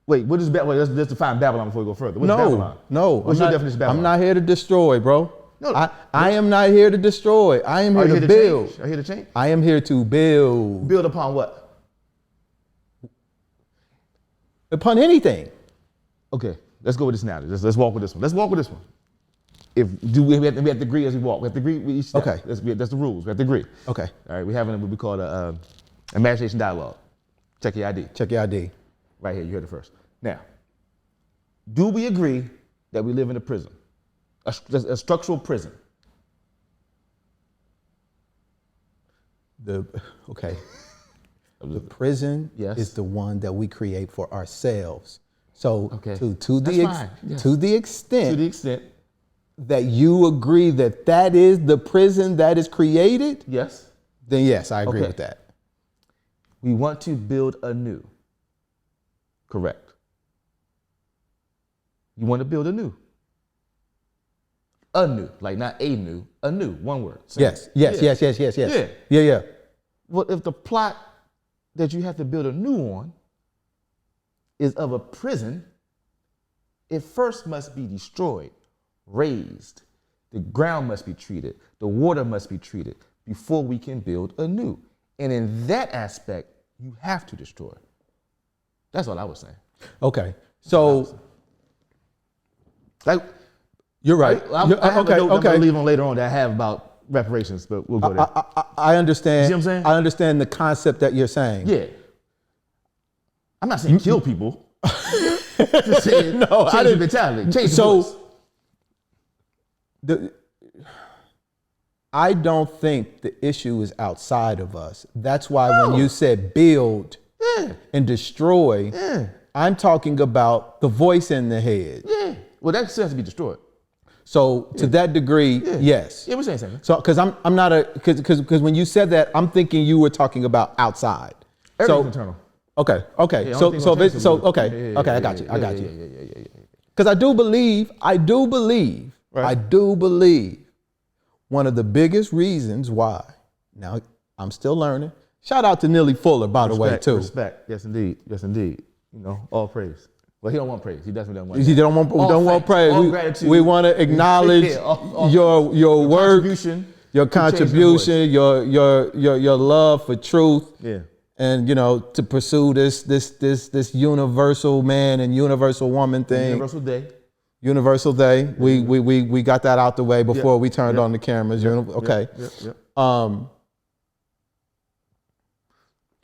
[SPEAKER 2] Wait, what is Babylon? Let's define Babylon before we go further. What's Babylon?
[SPEAKER 1] No.
[SPEAKER 2] What's your definition of Babylon?
[SPEAKER 1] I'm not here to destroy, bro.
[SPEAKER 2] No.
[SPEAKER 1] I am not here to destroy. I am here to build.
[SPEAKER 2] Are you here to change?
[SPEAKER 1] I am here to build.
[SPEAKER 2] Build upon what?
[SPEAKER 1] Upon anything.
[SPEAKER 2] Okay, let's go with this now. Let's walk with this one. Let's walk with this one. We have to agree as we walk. We have to agree with each step.
[SPEAKER 1] Okay.
[SPEAKER 2] That's the rules. We have to agree.
[SPEAKER 1] Okay.
[SPEAKER 2] All right, we're having what we call a imagination dialogue. Check your ID.
[SPEAKER 1] Check your ID.
[SPEAKER 2] Right here, you heard it first. Now, do we agree that we live in a prison? A structural prison?
[SPEAKER 1] Okay. The prison
[SPEAKER 2] Yes.
[SPEAKER 1] is the one that we create for ourselves. So
[SPEAKER 2] Okay.
[SPEAKER 1] to
[SPEAKER 2] That's fine. Yes.
[SPEAKER 1] the extent
[SPEAKER 2] To the extent,
[SPEAKER 1] that you agree that is the prison that is created,
[SPEAKER 2] yes,
[SPEAKER 1] then yes, I agree
[SPEAKER 2] Okay.
[SPEAKER 1] with that.
[SPEAKER 2] we want to build anew. Correct. You want to build anew. Anew, like not a new, anew, one word. Same.
[SPEAKER 1] Yes.
[SPEAKER 2] Yeah.
[SPEAKER 1] Yeah.
[SPEAKER 2] Well, if the plot that you have to build anew on is of a prison, it first must be destroyed, razed. The ground must be treated. The water must be treated before we can build anew. And in that aspect, you have to destroy. That's all I was saying.
[SPEAKER 1] Okay. So
[SPEAKER 2] Like,
[SPEAKER 1] you're right.
[SPEAKER 2] I have a note I'm
[SPEAKER 1] Okay.
[SPEAKER 2] gonna leave on later on that I have about reparations, but we'll go there.
[SPEAKER 1] I understand.
[SPEAKER 2] You see what I'm saying?
[SPEAKER 1] I understand the concept that you're saying.
[SPEAKER 2] Yeah. I'm not saying kill people. Just saying
[SPEAKER 1] No, I
[SPEAKER 2] change the
[SPEAKER 1] didn't-
[SPEAKER 2] mentality. Change the
[SPEAKER 1] So
[SPEAKER 2] voice.
[SPEAKER 1] I don't think the issue is outside of us. That's why when you said build and destroy, I'm talking about the voice in the head.
[SPEAKER 2] Yeah. Well, that still has to be destroyed.
[SPEAKER 1] So to that degree, yes.
[SPEAKER 2] Yeah, we're saying something.
[SPEAKER 1] So because I'm not because when you said that, I'm thinking you were talking about outside.
[SPEAKER 2] Everything's internal.
[SPEAKER 1] Okay.
[SPEAKER 2] Yeah, only thing gonna change is
[SPEAKER 1] Okay.
[SPEAKER 2] Yeah,
[SPEAKER 1] I got you.
[SPEAKER 2] Yeah.
[SPEAKER 1] Because I do believe
[SPEAKER 2] Right.
[SPEAKER 1] I do believe one of the biggest reasons why, now I'm still learning. Shout out to Neely Fuller, by the way, too.
[SPEAKER 2] Respect. Yes, indeed. Yes, indeed. You know, all praise. Well, he don't want praise. He definitely don't want
[SPEAKER 1] You
[SPEAKER 2] that.
[SPEAKER 1] don't want praise.
[SPEAKER 2] All gratitude.
[SPEAKER 1] We want to acknowledge your work,
[SPEAKER 2] contribution,
[SPEAKER 1] your contribution, your love for truth.
[SPEAKER 2] Yeah.
[SPEAKER 1] And to pursue this universal man and universal woman thing. Universal day. We got that out the way before we turned on the cameras. Okay.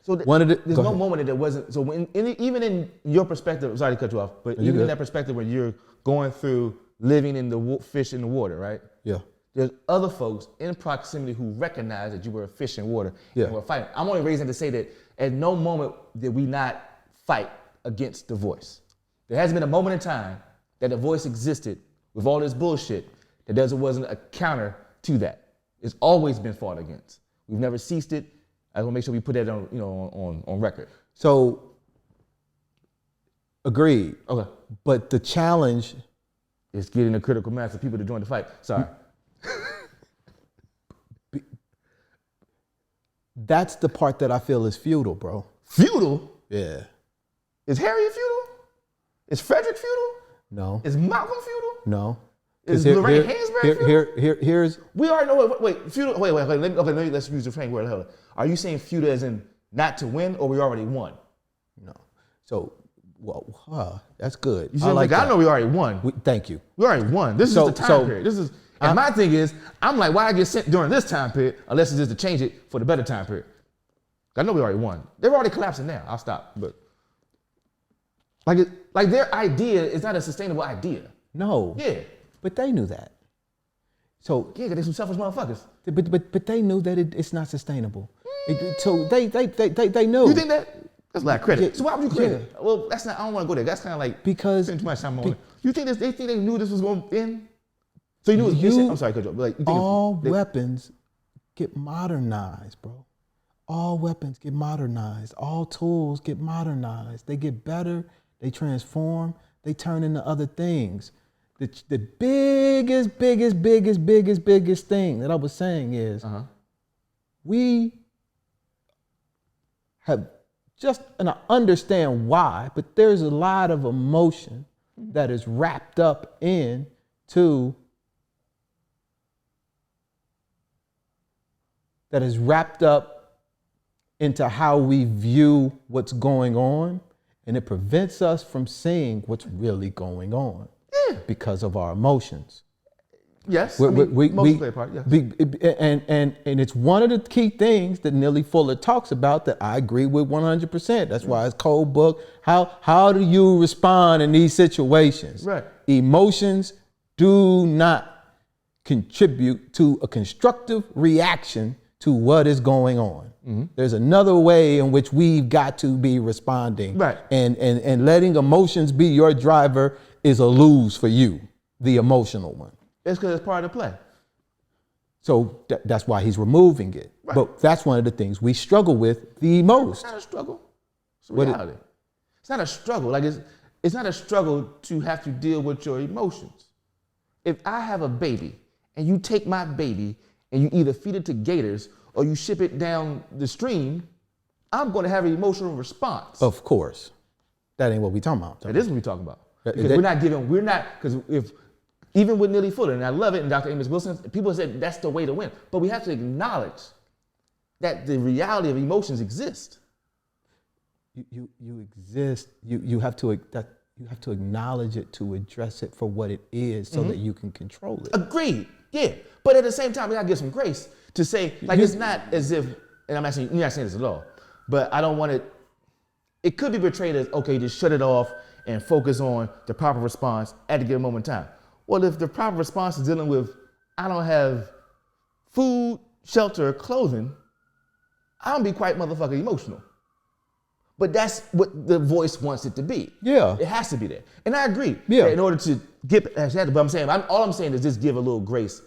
[SPEAKER 2] So there's no moment that there wasn't. So even in your perspective, sorry to cut you off, but even in that perspective when you're going through living in the fish in the water, right?
[SPEAKER 1] Yeah.
[SPEAKER 2] There's other folks in proximity who recognize that you were a fish in water and were fighting. I'm only raising to say that at no moment did we not fight against the voice. There hasn't been a moment in time that the voice existed with all this bullshit that there wasn't a counter to that. It's always been fought against. We've never ceased it. I want to make sure we put that on record.
[SPEAKER 1] So, agreed.
[SPEAKER 2] Okay.
[SPEAKER 1] But the challenge
[SPEAKER 2] is getting a critical mass of people to join the fight. Sorry.
[SPEAKER 1] That's the part that I feel is futile, bro.
[SPEAKER 2] Futile?
[SPEAKER 1] Yeah.
[SPEAKER 2] Is Harriet futile? Is Frederick futile?
[SPEAKER 1] No.
[SPEAKER 2] Is Malcolm futile?
[SPEAKER 1] No.
[SPEAKER 2] Is Lorraine Hansberry futile?
[SPEAKER 1] Here's.
[SPEAKER 2] We already know. Wait, futile. Wait. Let's use the framework. Hold on. Are you saying futile as in not to win, or we already won?
[SPEAKER 1] No. So, that's good.
[SPEAKER 2] You I know we already won.
[SPEAKER 1] Thank you.
[SPEAKER 2] We already won. This is the time period. This is. And my thing is, I'm like, why I get sent during this time period unless it's just to change it for the better time period? I know we already won. They're already collapsing now. I'll stop. But like their idea is not a sustainable idea.
[SPEAKER 1] No.
[SPEAKER 2] Yeah.
[SPEAKER 1] But they knew that. So
[SPEAKER 2] yeah, because they're some selfish motherfuckers.
[SPEAKER 1] But they knew that it's not sustainable. So they knew.
[SPEAKER 2] You think that? That's a lot of credit. Yeah, so why would you create it? Well, that's not. I don't want to go there. That's kind of like
[SPEAKER 1] because
[SPEAKER 2] spending too much time on it. You think they knew this was going to end? So you knew I'm sorry, cut you off.
[SPEAKER 1] All weapons get modernized, bro. All weapons get modernized. All tools get modernized. They get better. They transform. They turn into other things. The biggest thing that I was saying is we have and I understand why, but there's a lot of emotion that is wrapped up into how we view what's going on, and it prevents us from seeing what's really going on because of our emotions.
[SPEAKER 2] Yes, most play a part, yes.
[SPEAKER 1] And it's one of the key things that Neely Fuller talks about that I agree with 100%. That's why it's cold book. How do you respond in these situations?
[SPEAKER 2] Right.
[SPEAKER 1] Emotions do not contribute to a constructive reaction to what is going on. Mm-hmm. There's another way in which we've got to be responding.
[SPEAKER 2] Right.
[SPEAKER 1] And letting emotions be your driver is a lose for you, the emotional one.
[SPEAKER 2] It's because it's part of the play.
[SPEAKER 1] So that's why he's removing it. Right. But that's one of the things we struggle with the most.
[SPEAKER 2] It's not a struggle. It's a reality. It's not a struggle. Like it's not a struggle to have to deal with your emotions. If I have a baby and you take my baby and you either feed it to gators or you ship it down the stream, I'm going to have an emotional response.
[SPEAKER 1] Of course. That ain't what we talking about.
[SPEAKER 2] That is what we're talking about. Because even with Neely Fuller, and I love it, and Dr. Amos Wilson, people said that's the way to win. But we have to acknowledge that the reality of emotions exist.
[SPEAKER 1] You exist. You have to acknowledge it to address it for what it is, so that you can control it.
[SPEAKER 2] Agreed. Yeah. But at the same time, we gotta give some grace to say, like, it's not as if, and you're not saying this at all, but I don't want it. It could be portrayed as, okay, just shut it off and focus on the proper response at a given moment in time. Well, if the proper response is dealing with, I don't have food, shelter, or clothing, I'm gonna be quite motherfucking emotional. But that's what the voice wants it to be.
[SPEAKER 1] Yeah.
[SPEAKER 2] It has to be there. And I agree.
[SPEAKER 1] Yeah.
[SPEAKER 2] In order to get past that, but I'm saying, all I'm saying is just give a little grace.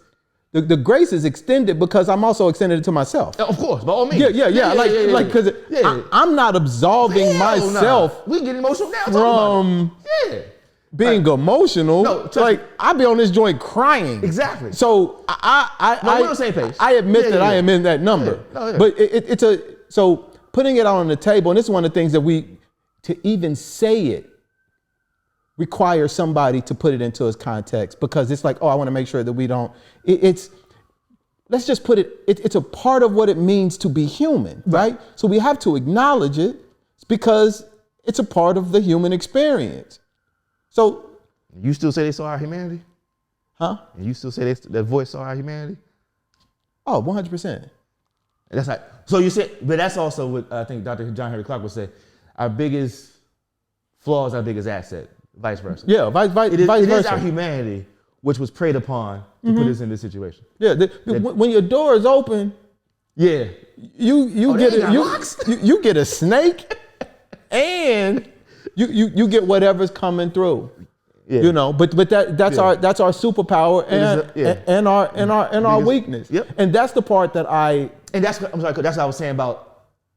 [SPEAKER 1] The grace is extended because I'm also extending it to myself.
[SPEAKER 2] Of course, by all means.
[SPEAKER 1] Yeah. Because I'm not absolving myself
[SPEAKER 2] we get emotional now.
[SPEAKER 1] from being emotional.
[SPEAKER 2] No, trust
[SPEAKER 1] like
[SPEAKER 2] me.
[SPEAKER 1] I be on this joint crying.
[SPEAKER 2] Exactly.
[SPEAKER 1] So
[SPEAKER 2] No, we're on the same page.
[SPEAKER 1] I admit that I am in that number.
[SPEAKER 2] Yeah. No, yeah.
[SPEAKER 1] But so putting it out on the table, and this is one of the things that to even say it requires somebody to put it into its context, because it's like, oh, I want to make sure that we don't, let's just put it's a part of what it means to be human, right? So we have to acknowledge it because it's a part of the human experience. So.
[SPEAKER 2] You still say they saw our humanity?
[SPEAKER 1] Huh?
[SPEAKER 2] And you still say that voice saw our humanity?
[SPEAKER 1] Oh, 100%.
[SPEAKER 2] That's like, so you said, but that's also what I think Dr. John Henry Clark would say, our biggest flaw is our biggest asset, vice versa.
[SPEAKER 1] Yeah, vice
[SPEAKER 2] It is
[SPEAKER 1] versa.
[SPEAKER 2] our humanity which was preyed upon to put us in this situation.
[SPEAKER 1] Yeah, when your door is open,
[SPEAKER 2] Yeah.
[SPEAKER 1] you get a snake, and you get whatever's coming through.
[SPEAKER 2] Yeah.
[SPEAKER 1] You know, but that's our superpower and our weakness.
[SPEAKER 2] Yep.
[SPEAKER 1] And that's the part that
[SPEAKER 2] that's what I was saying about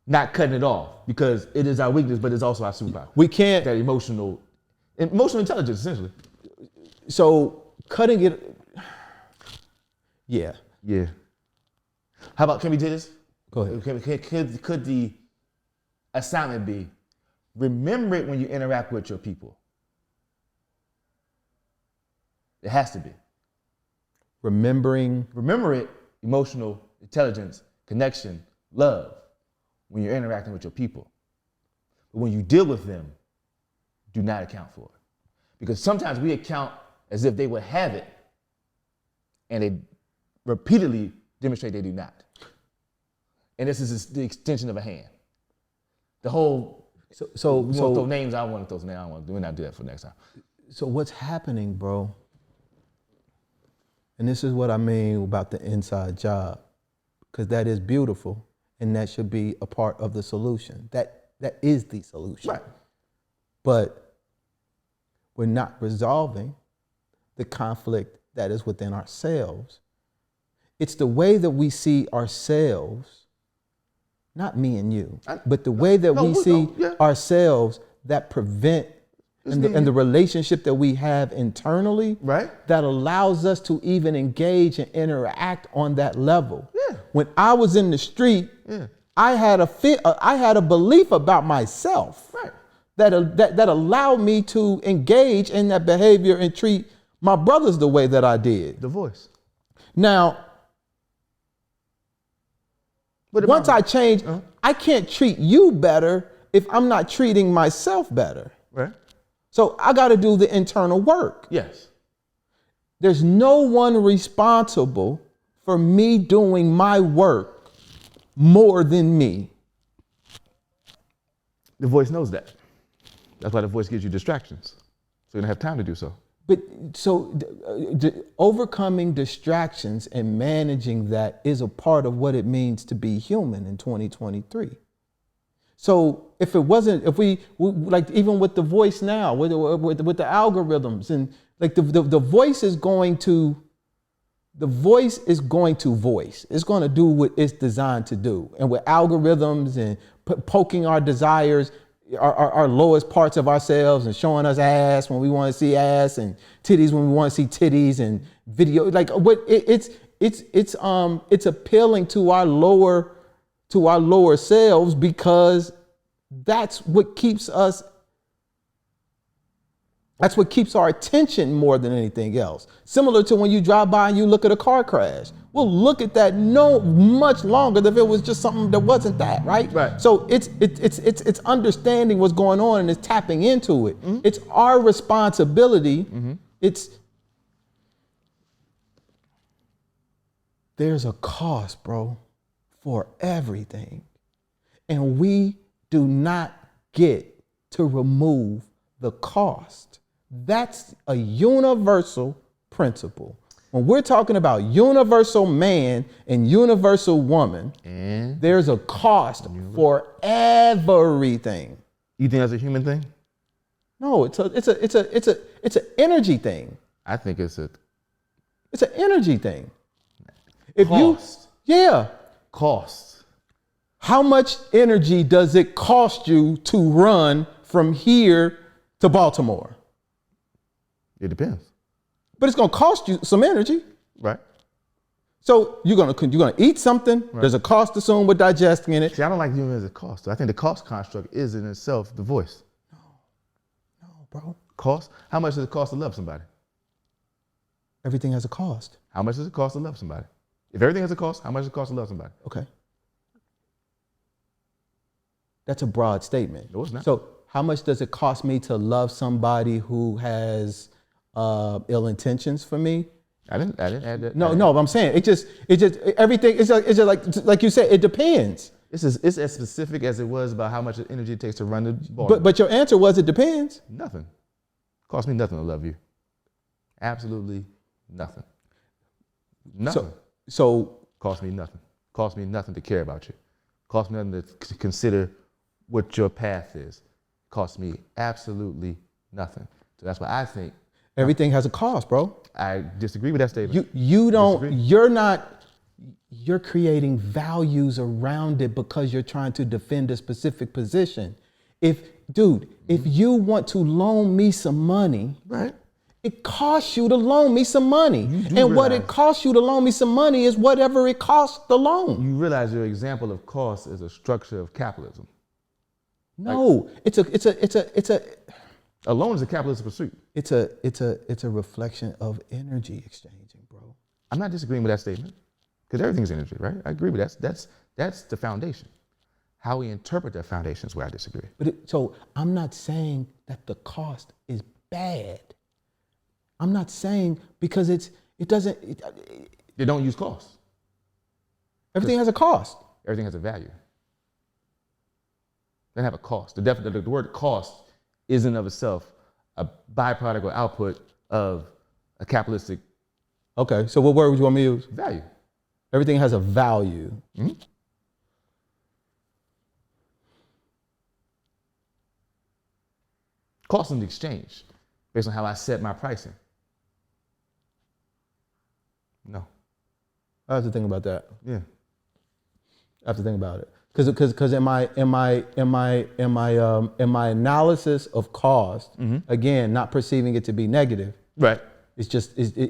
[SPEAKER 2] not cutting it off, because it is our weakness, but it's also our superpower.
[SPEAKER 1] we can't.
[SPEAKER 2] That emotional intelligence, essentially.
[SPEAKER 1] So cutting it. Yeah.
[SPEAKER 2] Yeah. How about, can we do this?
[SPEAKER 1] Go ahead.
[SPEAKER 2] Could the assignment be, remember it when you interact with your people? It has to be.
[SPEAKER 1] Remember
[SPEAKER 2] it, emotional intelligence, connection, love, when you're interacting with your people. But when you deal with them, do not account for it. Because sometimes we account as if they would have it, and they repeatedly demonstrate they do not. And this is the extension of a hand. The whole,
[SPEAKER 1] So
[SPEAKER 2] we won't throw names, I don't want to throw names, I don't want to, we'll not do that for next time.
[SPEAKER 1] So what's happening, bro? And this is what I mean about the inside job, because that is beautiful, and that should be a part of the solution. That is the solution.
[SPEAKER 2] Right.
[SPEAKER 1] But we're not resolving the conflict that is within ourselves. It's the way that we see ourselves, not me and you, but the way that we see ourselves that prevent and the relationship that we have internally,
[SPEAKER 2] right,
[SPEAKER 1] that allows us to even engage and interact on that level.
[SPEAKER 2] Yeah.
[SPEAKER 1] When I was in the street, I had a belief about myself,
[SPEAKER 2] right,
[SPEAKER 1] that allowed me to engage in that behavior and treat my brothers the way that I did.
[SPEAKER 2] the voice.
[SPEAKER 1] Now, once I change, I can't treat you better if I'm not treating myself better.
[SPEAKER 2] Right.
[SPEAKER 1] So I got to do the internal work.
[SPEAKER 2] Yes.
[SPEAKER 1] There's no one responsible for me doing my work more than me.
[SPEAKER 2] The voice knows that. That's why the voice gives you distractions, so you don't have time to do so.
[SPEAKER 1] But so overcoming distractions and managing that is a part of what it means to be human in 2023. So if we like, even with the voice now, with the algorithms, and like the voice is going to voice. It's going to do what it's designed to do. And with algorithms and poking our desires, our lowest parts of ourselves, and showing us ass when we want to see ass, and titties when we want to see titties, and video, like what it's appealing to our lower selves, because that's what keeps our attention more than anything else. Similar to when you drive by and you look at a car crash. We'll look at that no much longer than if it was just something that wasn't that, right?
[SPEAKER 2] Right.
[SPEAKER 1] So it's understanding what's going on and it's tapping into it. Mm-hmm. It's our responsibility. Mm-hmm. There's a cost, bro, for everything. And we do not get to remove the cost. That's a universal principle. When we're talking about universal man and universal woman, there's a cost for everything.
[SPEAKER 2] You think that's a human thing?
[SPEAKER 1] No, it's an energy thing.
[SPEAKER 2] I think it's an
[SPEAKER 1] energy thing.
[SPEAKER 2] Cost.
[SPEAKER 1] How much energy does it cost you to run from here to Baltimore?
[SPEAKER 2] It depends.
[SPEAKER 1] But it's going to cost you some energy.
[SPEAKER 2] Right.
[SPEAKER 1] So you're gonna eat something. Right. There's a cost assumed with digesting in it.
[SPEAKER 2] See, I don't like viewing it as a cost. I think the cost construct is in itself the voice.
[SPEAKER 1] No, bro.
[SPEAKER 2] Cost? How much does it cost to love somebody?
[SPEAKER 1] Everything has a cost.
[SPEAKER 2] How much does it cost to love somebody? If everything has a cost, how much does it cost to love somebody?
[SPEAKER 1] Okay. That's a broad statement.
[SPEAKER 2] No, it's not.
[SPEAKER 1] So how much does it cost me to love somebody who has ill intentions for me?
[SPEAKER 2] I didn't add that.
[SPEAKER 1] No, but I'm saying it just everything. It's just like you said. It depends.
[SPEAKER 2] It's as specific as it was about how much energy it takes to run the ball.
[SPEAKER 1] But your answer was it depends.
[SPEAKER 2] Nothing. Cost me nothing to love you. Absolutely nothing. Nothing.
[SPEAKER 1] So
[SPEAKER 2] cost me nothing. Cost me nothing to care about you. Cost me nothing to consider what your path is. Cost me absolutely nothing. So that's why I think
[SPEAKER 1] everything has a cost, bro.
[SPEAKER 2] I disagree with that statement.
[SPEAKER 1] You don't. You're creating values around it because you're trying to defend a specific position. If you want to loan me some money,
[SPEAKER 2] right?
[SPEAKER 1] It costs you to loan me some money. And what it costs you to loan me some money is whatever it costs the loan.
[SPEAKER 2] You realize your example of cost is a structure of capitalism.
[SPEAKER 1] No,
[SPEAKER 2] a loan is a capitalist pursuit.
[SPEAKER 1] It's a reflection of energy exchanging, bro.
[SPEAKER 2] I'm not disagreeing with that statement because everything's energy, right? I agree with that. That's the foundation. How we interpret that foundation is where I disagree.
[SPEAKER 1] So I'm not saying that the cost is bad. I'm not saying because they
[SPEAKER 2] don't use cost.
[SPEAKER 1] Everything has a cost.
[SPEAKER 2] Everything has a value. They have a cost. The word cost is in of itself a byproduct or output of a capitalistic.
[SPEAKER 1] Okay, so what word would you want me to use?
[SPEAKER 2] Value.
[SPEAKER 1] Everything has a value.
[SPEAKER 2] Mm-hmm. Cost in the exchange, based on how I set my pricing. No.
[SPEAKER 1] I have to think about that.
[SPEAKER 2] Yeah.
[SPEAKER 1] I have to think about it. Because in my analysis of cost,
[SPEAKER 2] mm-hmm.
[SPEAKER 1] again, not perceiving it to be negative.
[SPEAKER 2] Right.
[SPEAKER 1] It's just it's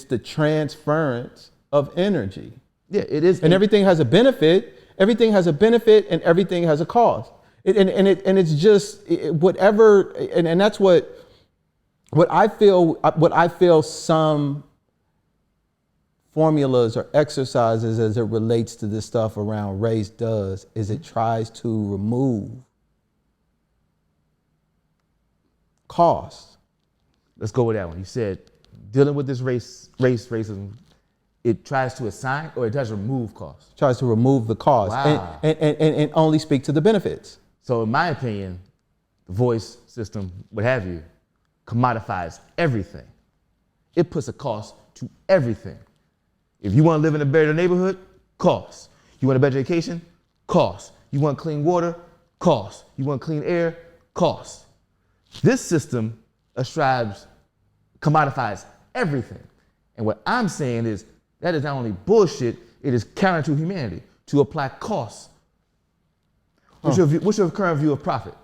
[SPEAKER 1] the transference of energy.
[SPEAKER 2] Yeah, it is.
[SPEAKER 1] And everything has a benefit. Everything has a benefit, and everything has a cost. It's just whatever. And that's what I feel. What I feel some formulas or exercises as it relates to this stuff around race does is it tries to remove cost.
[SPEAKER 2] Let's go with that one. You said dealing with this racism, it tries to assign or it does remove cost?
[SPEAKER 1] Tries to remove the cost.
[SPEAKER 2] Wow.
[SPEAKER 1] and only speak to the benefits.
[SPEAKER 2] So in my opinion, the voice system, what have you, commodifies everything. It puts a cost to everything. If you want to live in a better neighborhood, cost. You want a better education, cost. You want clean water, cost. You want clean air, cost. This system commodifies everything. And what I'm saying is that is not only bullshit, it is counter to humanity to apply costs. What's your current view of profit?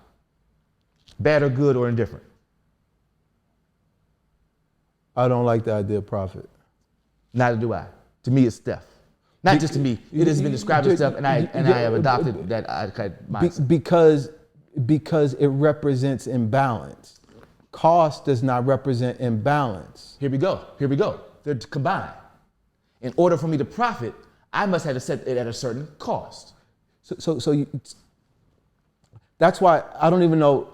[SPEAKER 2] Bad or good or indifferent?
[SPEAKER 1] I don't like the idea of profit.
[SPEAKER 2] Neither do I. To me, it's theft. Not just to me. It has been described as theft, and I have adopted that mindset.
[SPEAKER 1] Because it represents imbalance. Cost does not represent imbalance.
[SPEAKER 2] Here we go. They're combined. In order for me to profit, I must have to set it at a certain cost.
[SPEAKER 1] That's why I don't even know.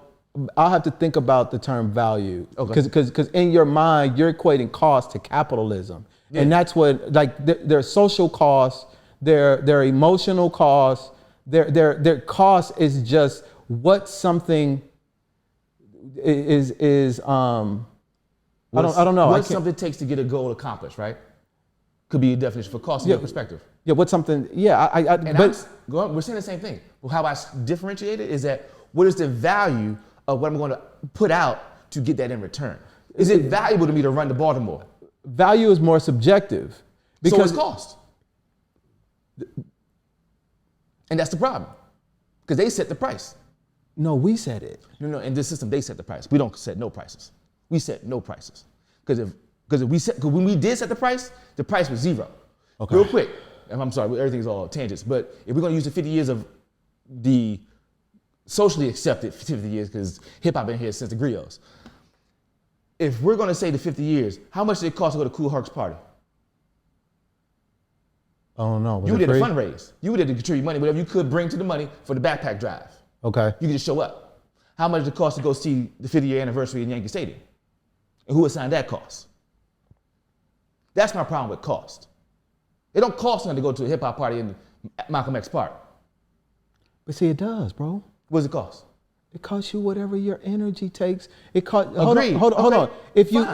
[SPEAKER 1] I'll have to think about the term value.
[SPEAKER 2] Okay.
[SPEAKER 1] Because in your mind, you're equating cost to capitalism. Yeah. And that's what, like, their social costs, their emotional costs, their cost is just what something is I don't know.
[SPEAKER 2] What something takes to get a goal accomplished, right? Could be a definition for cost in your perspective.
[SPEAKER 1] Yeah, what's something, yeah.
[SPEAKER 2] We're saying the same thing. Well, how I differentiate it is that what is the value of what I'm going to put out to get that in return? Is it valuable to me to run to Baltimore?
[SPEAKER 1] Value is more subjective.
[SPEAKER 2] So is cost. And that's the problem. Because they set the price.
[SPEAKER 1] No, we said it.
[SPEAKER 2] No, in this system, they set the price. We don't set no prices. We set no prices. Because when we did set the price was zero.
[SPEAKER 1] Okay.
[SPEAKER 2] Real quick, and I'm sorry, everything's all tangents, but if we're gonna use the 50 years of the socially accepted 50 years, because hip hop been here since the griots. If we're gonna say the 50 years, how much did it cost to go to Cool Herc's party?
[SPEAKER 1] Oh no.
[SPEAKER 2] You did a fundraise. You did to contribute money, whatever you could bring to the money for the backpack drive.
[SPEAKER 1] Okay.
[SPEAKER 2] You could just show up. How much did it cost to go see the 50-year anniversary in Yankee Stadium? And who assigned that cost? That's my problem with cost. It don't cost nothing to go to a hip hop party in Malcolm X Park.
[SPEAKER 1] But see, it does, bro.
[SPEAKER 2] What does it cost?
[SPEAKER 1] It costs you whatever your energy takes. It costs.
[SPEAKER 2] Agreed.
[SPEAKER 1] Hold on.
[SPEAKER 2] Okay.
[SPEAKER 1] If
[SPEAKER 2] Fine.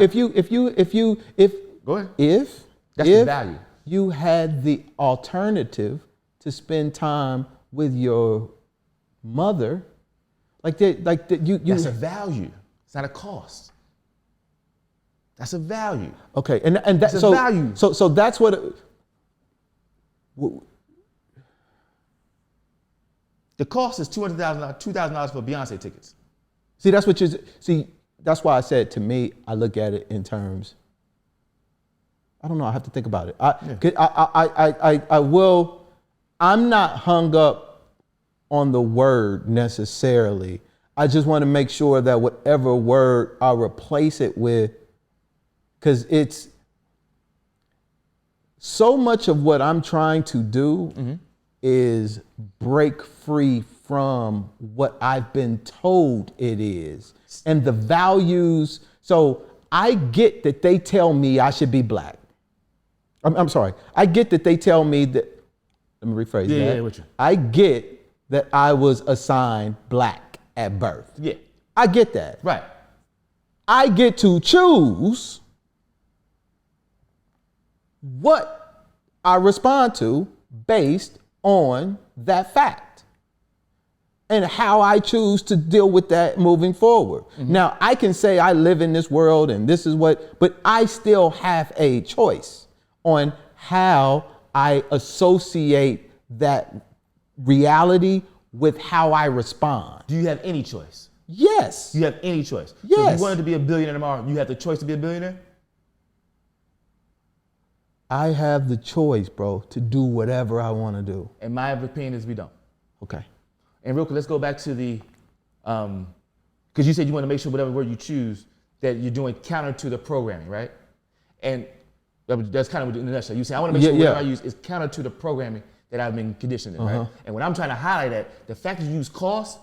[SPEAKER 1] Go ahead.
[SPEAKER 2] That's the value.
[SPEAKER 1] You had the alternative to spend time with your mother, you.
[SPEAKER 2] That's a value. It's not a cost. That's a value.
[SPEAKER 1] Okay, and that's
[SPEAKER 2] a value.
[SPEAKER 1] So that's what.
[SPEAKER 2] The cost is $2,000 for Beyonce tickets.
[SPEAKER 1] See, that's why I said, to me, I look at it in terms. I don't know. I have to think about it. I will. I'm not hung up on the word necessarily. I just want to make sure that whatever word I replace it with, because it's so much of what I'm trying to do is break free from what I've been told it is and the values. So I get that they tell me I should be black. I'm sorry. I get that they tell me that, let me rephrase that.
[SPEAKER 2] Yeah, with you.
[SPEAKER 1] I get that I was assigned black at birth.
[SPEAKER 2] Yeah.
[SPEAKER 1] I get that.
[SPEAKER 2] Right.
[SPEAKER 1] I get to choose what I respond to based on that fact and how I choose to deal with that moving forward. Now, I can say I live in this world and this is what, but I still have a choice on how I associate that reality with how I respond.
[SPEAKER 2] Do you have any choice?
[SPEAKER 1] Yes.
[SPEAKER 2] You have any choice?
[SPEAKER 1] Yes.
[SPEAKER 2] So if you wanted to be a billionaire tomorrow, you have the choice to be a billionaire?
[SPEAKER 1] I have the choice, bro, to do whatever I want to do.
[SPEAKER 2] And my opinion is we don't.
[SPEAKER 1] Okay.
[SPEAKER 2] And real quick, let's go back to the, because you said you want to make sure whatever word you choose, that you're doing counter to the programming, right? And that's kind of what in a nutshell. You say, I want to make sure whatever I use is counter to the programming that I've been conditioned in, right? And when I'm trying to highlight that, the fact that you use cost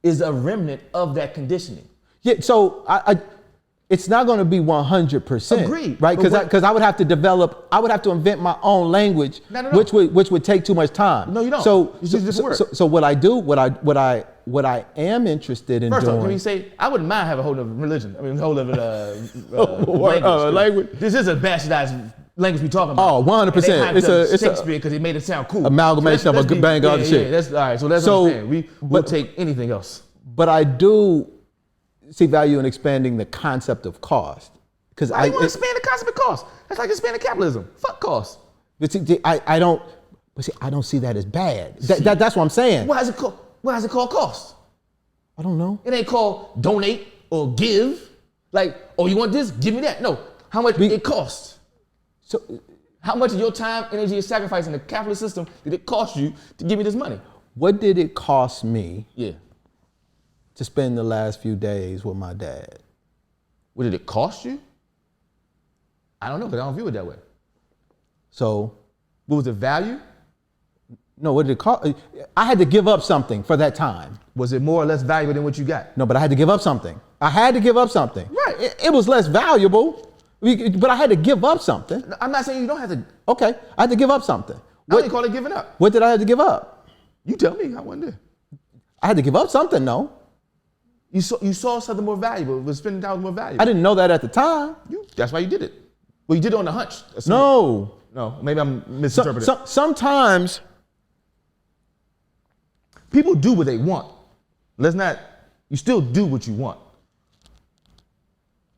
[SPEAKER 2] is a remnant of that conditioning.
[SPEAKER 1] Yeah, so it's not going to be 100%.
[SPEAKER 2] Agreed.
[SPEAKER 1] Right? Because I would have to invent my own language,
[SPEAKER 2] No.
[SPEAKER 1] which would take too much time.
[SPEAKER 2] No, you don't.
[SPEAKER 1] So,
[SPEAKER 2] It's just a different word.
[SPEAKER 1] so what I do, what I am interested in
[SPEAKER 2] First
[SPEAKER 1] doing.
[SPEAKER 2] off, can we say, I wouldn't mind having a whole other religion. I mean, a whole other
[SPEAKER 1] language.
[SPEAKER 2] This is a bastardized language we talking about.
[SPEAKER 1] Oh, 100%.
[SPEAKER 2] It's
[SPEAKER 1] a
[SPEAKER 2] Shakespeare because he made it sound cool.
[SPEAKER 1] amalgamation of a good bang of other shit.
[SPEAKER 2] That's all right. So let's understand. We'll take anything else.
[SPEAKER 1] But I do see value in expanding the concept of cost. Because
[SPEAKER 2] I want to expand the concept of cost. That's like expanding capitalism. Fuck cost.
[SPEAKER 1] But see, I don't see that as bad. That's what I'm saying.
[SPEAKER 2] Why is it called cost?
[SPEAKER 1] I don't know.
[SPEAKER 2] It ain't called donate or give. Like, oh, you want this? Give me that. No. How much it costs?
[SPEAKER 1] So,
[SPEAKER 2] how much of your time, energy, and sacrifice in the capitalist system did it cost you to give me this money?
[SPEAKER 1] what did it cost me
[SPEAKER 2] Yeah.
[SPEAKER 1] to spend the last few days with my dad?
[SPEAKER 2] What did it cost you? I don't know, because I don't view it that way.
[SPEAKER 1] So,
[SPEAKER 2] What was the value?
[SPEAKER 1] no, what did it cost? I had to give up something for that time.
[SPEAKER 2] Was it more or less valuable than what you got?
[SPEAKER 1] No, but I had to give up something. I had to give up something.
[SPEAKER 2] Right.
[SPEAKER 1] It was less valuable, but I had to give up something.
[SPEAKER 2] I'm not saying you don't have to.
[SPEAKER 1] Okay, I had to give up something.
[SPEAKER 2] I wouldn't call it giving up.
[SPEAKER 1] What did I have to give up?
[SPEAKER 2] You tell me. I wasn't there.
[SPEAKER 1] I had to give up something, no.
[SPEAKER 2] You saw something more valuable. Was spending time more valuable.
[SPEAKER 1] I didn't know that at the time.
[SPEAKER 2] That's why you did it. Well, you did it on the hunch.
[SPEAKER 1] No.
[SPEAKER 2] No, maybe I'm misinterpreting.
[SPEAKER 1] Sometimes
[SPEAKER 2] People do what they want. You still do what you want.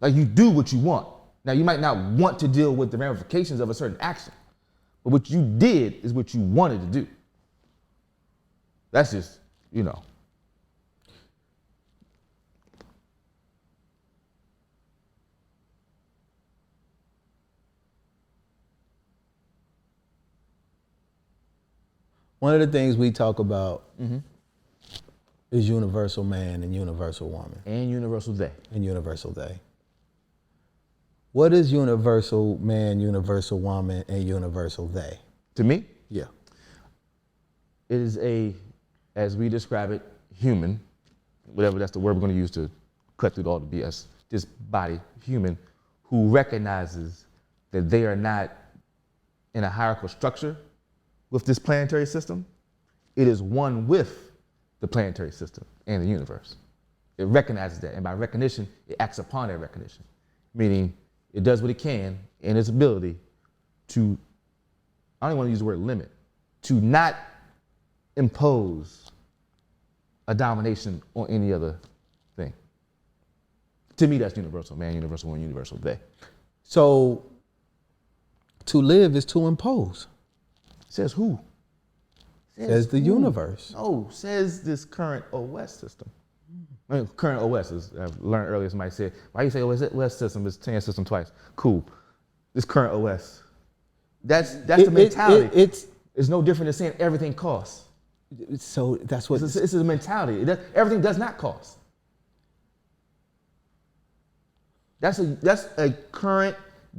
[SPEAKER 2] Like you do what you want. Now you might not want to deal with the ramifications of a certain action, but what you did is what you wanted to do. That's just,
[SPEAKER 1] One of the things we talk about is universal man and universal woman.
[SPEAKER 2] And universal they.
[SPEAKER 1] And universal they. What is universal man, universal woman, and universal they?
[SPEAKER 2] To me,
[SPEAKER 1] Yeah.
[SPEAKER 2] it is as we describe it, human, whatever that's the word we're going to use to cut through all the BS, this body, human, who recognizes that they are not in a hierarchical structure with this planetary system. It is one with the planetary system and the universe. It recognizes that, and by recognition, it acts upon that recognition, meaning it does what it can in its ability to, I don't even want to use the word limit, to not impose a domination on any other thing. To me, that's universal man, universal woman, universal they.
[SPEAKER 1] So to live is to impose.
[SPEAKER 2] Says who?
[SPEAKER 1] Says the universe.
[SPEAKER 2] Oh, says this current OS system. I mean, current OS is, I've learned earlier, somebody said, why you say OS system? It's saying system twice. Cool. This current OS. That's the mentality. It's no different than saying everything costs.
[SPEAKER 1] So that's what...
[SPEAKER 2] It's a mentality. Everything does not cost. That's a current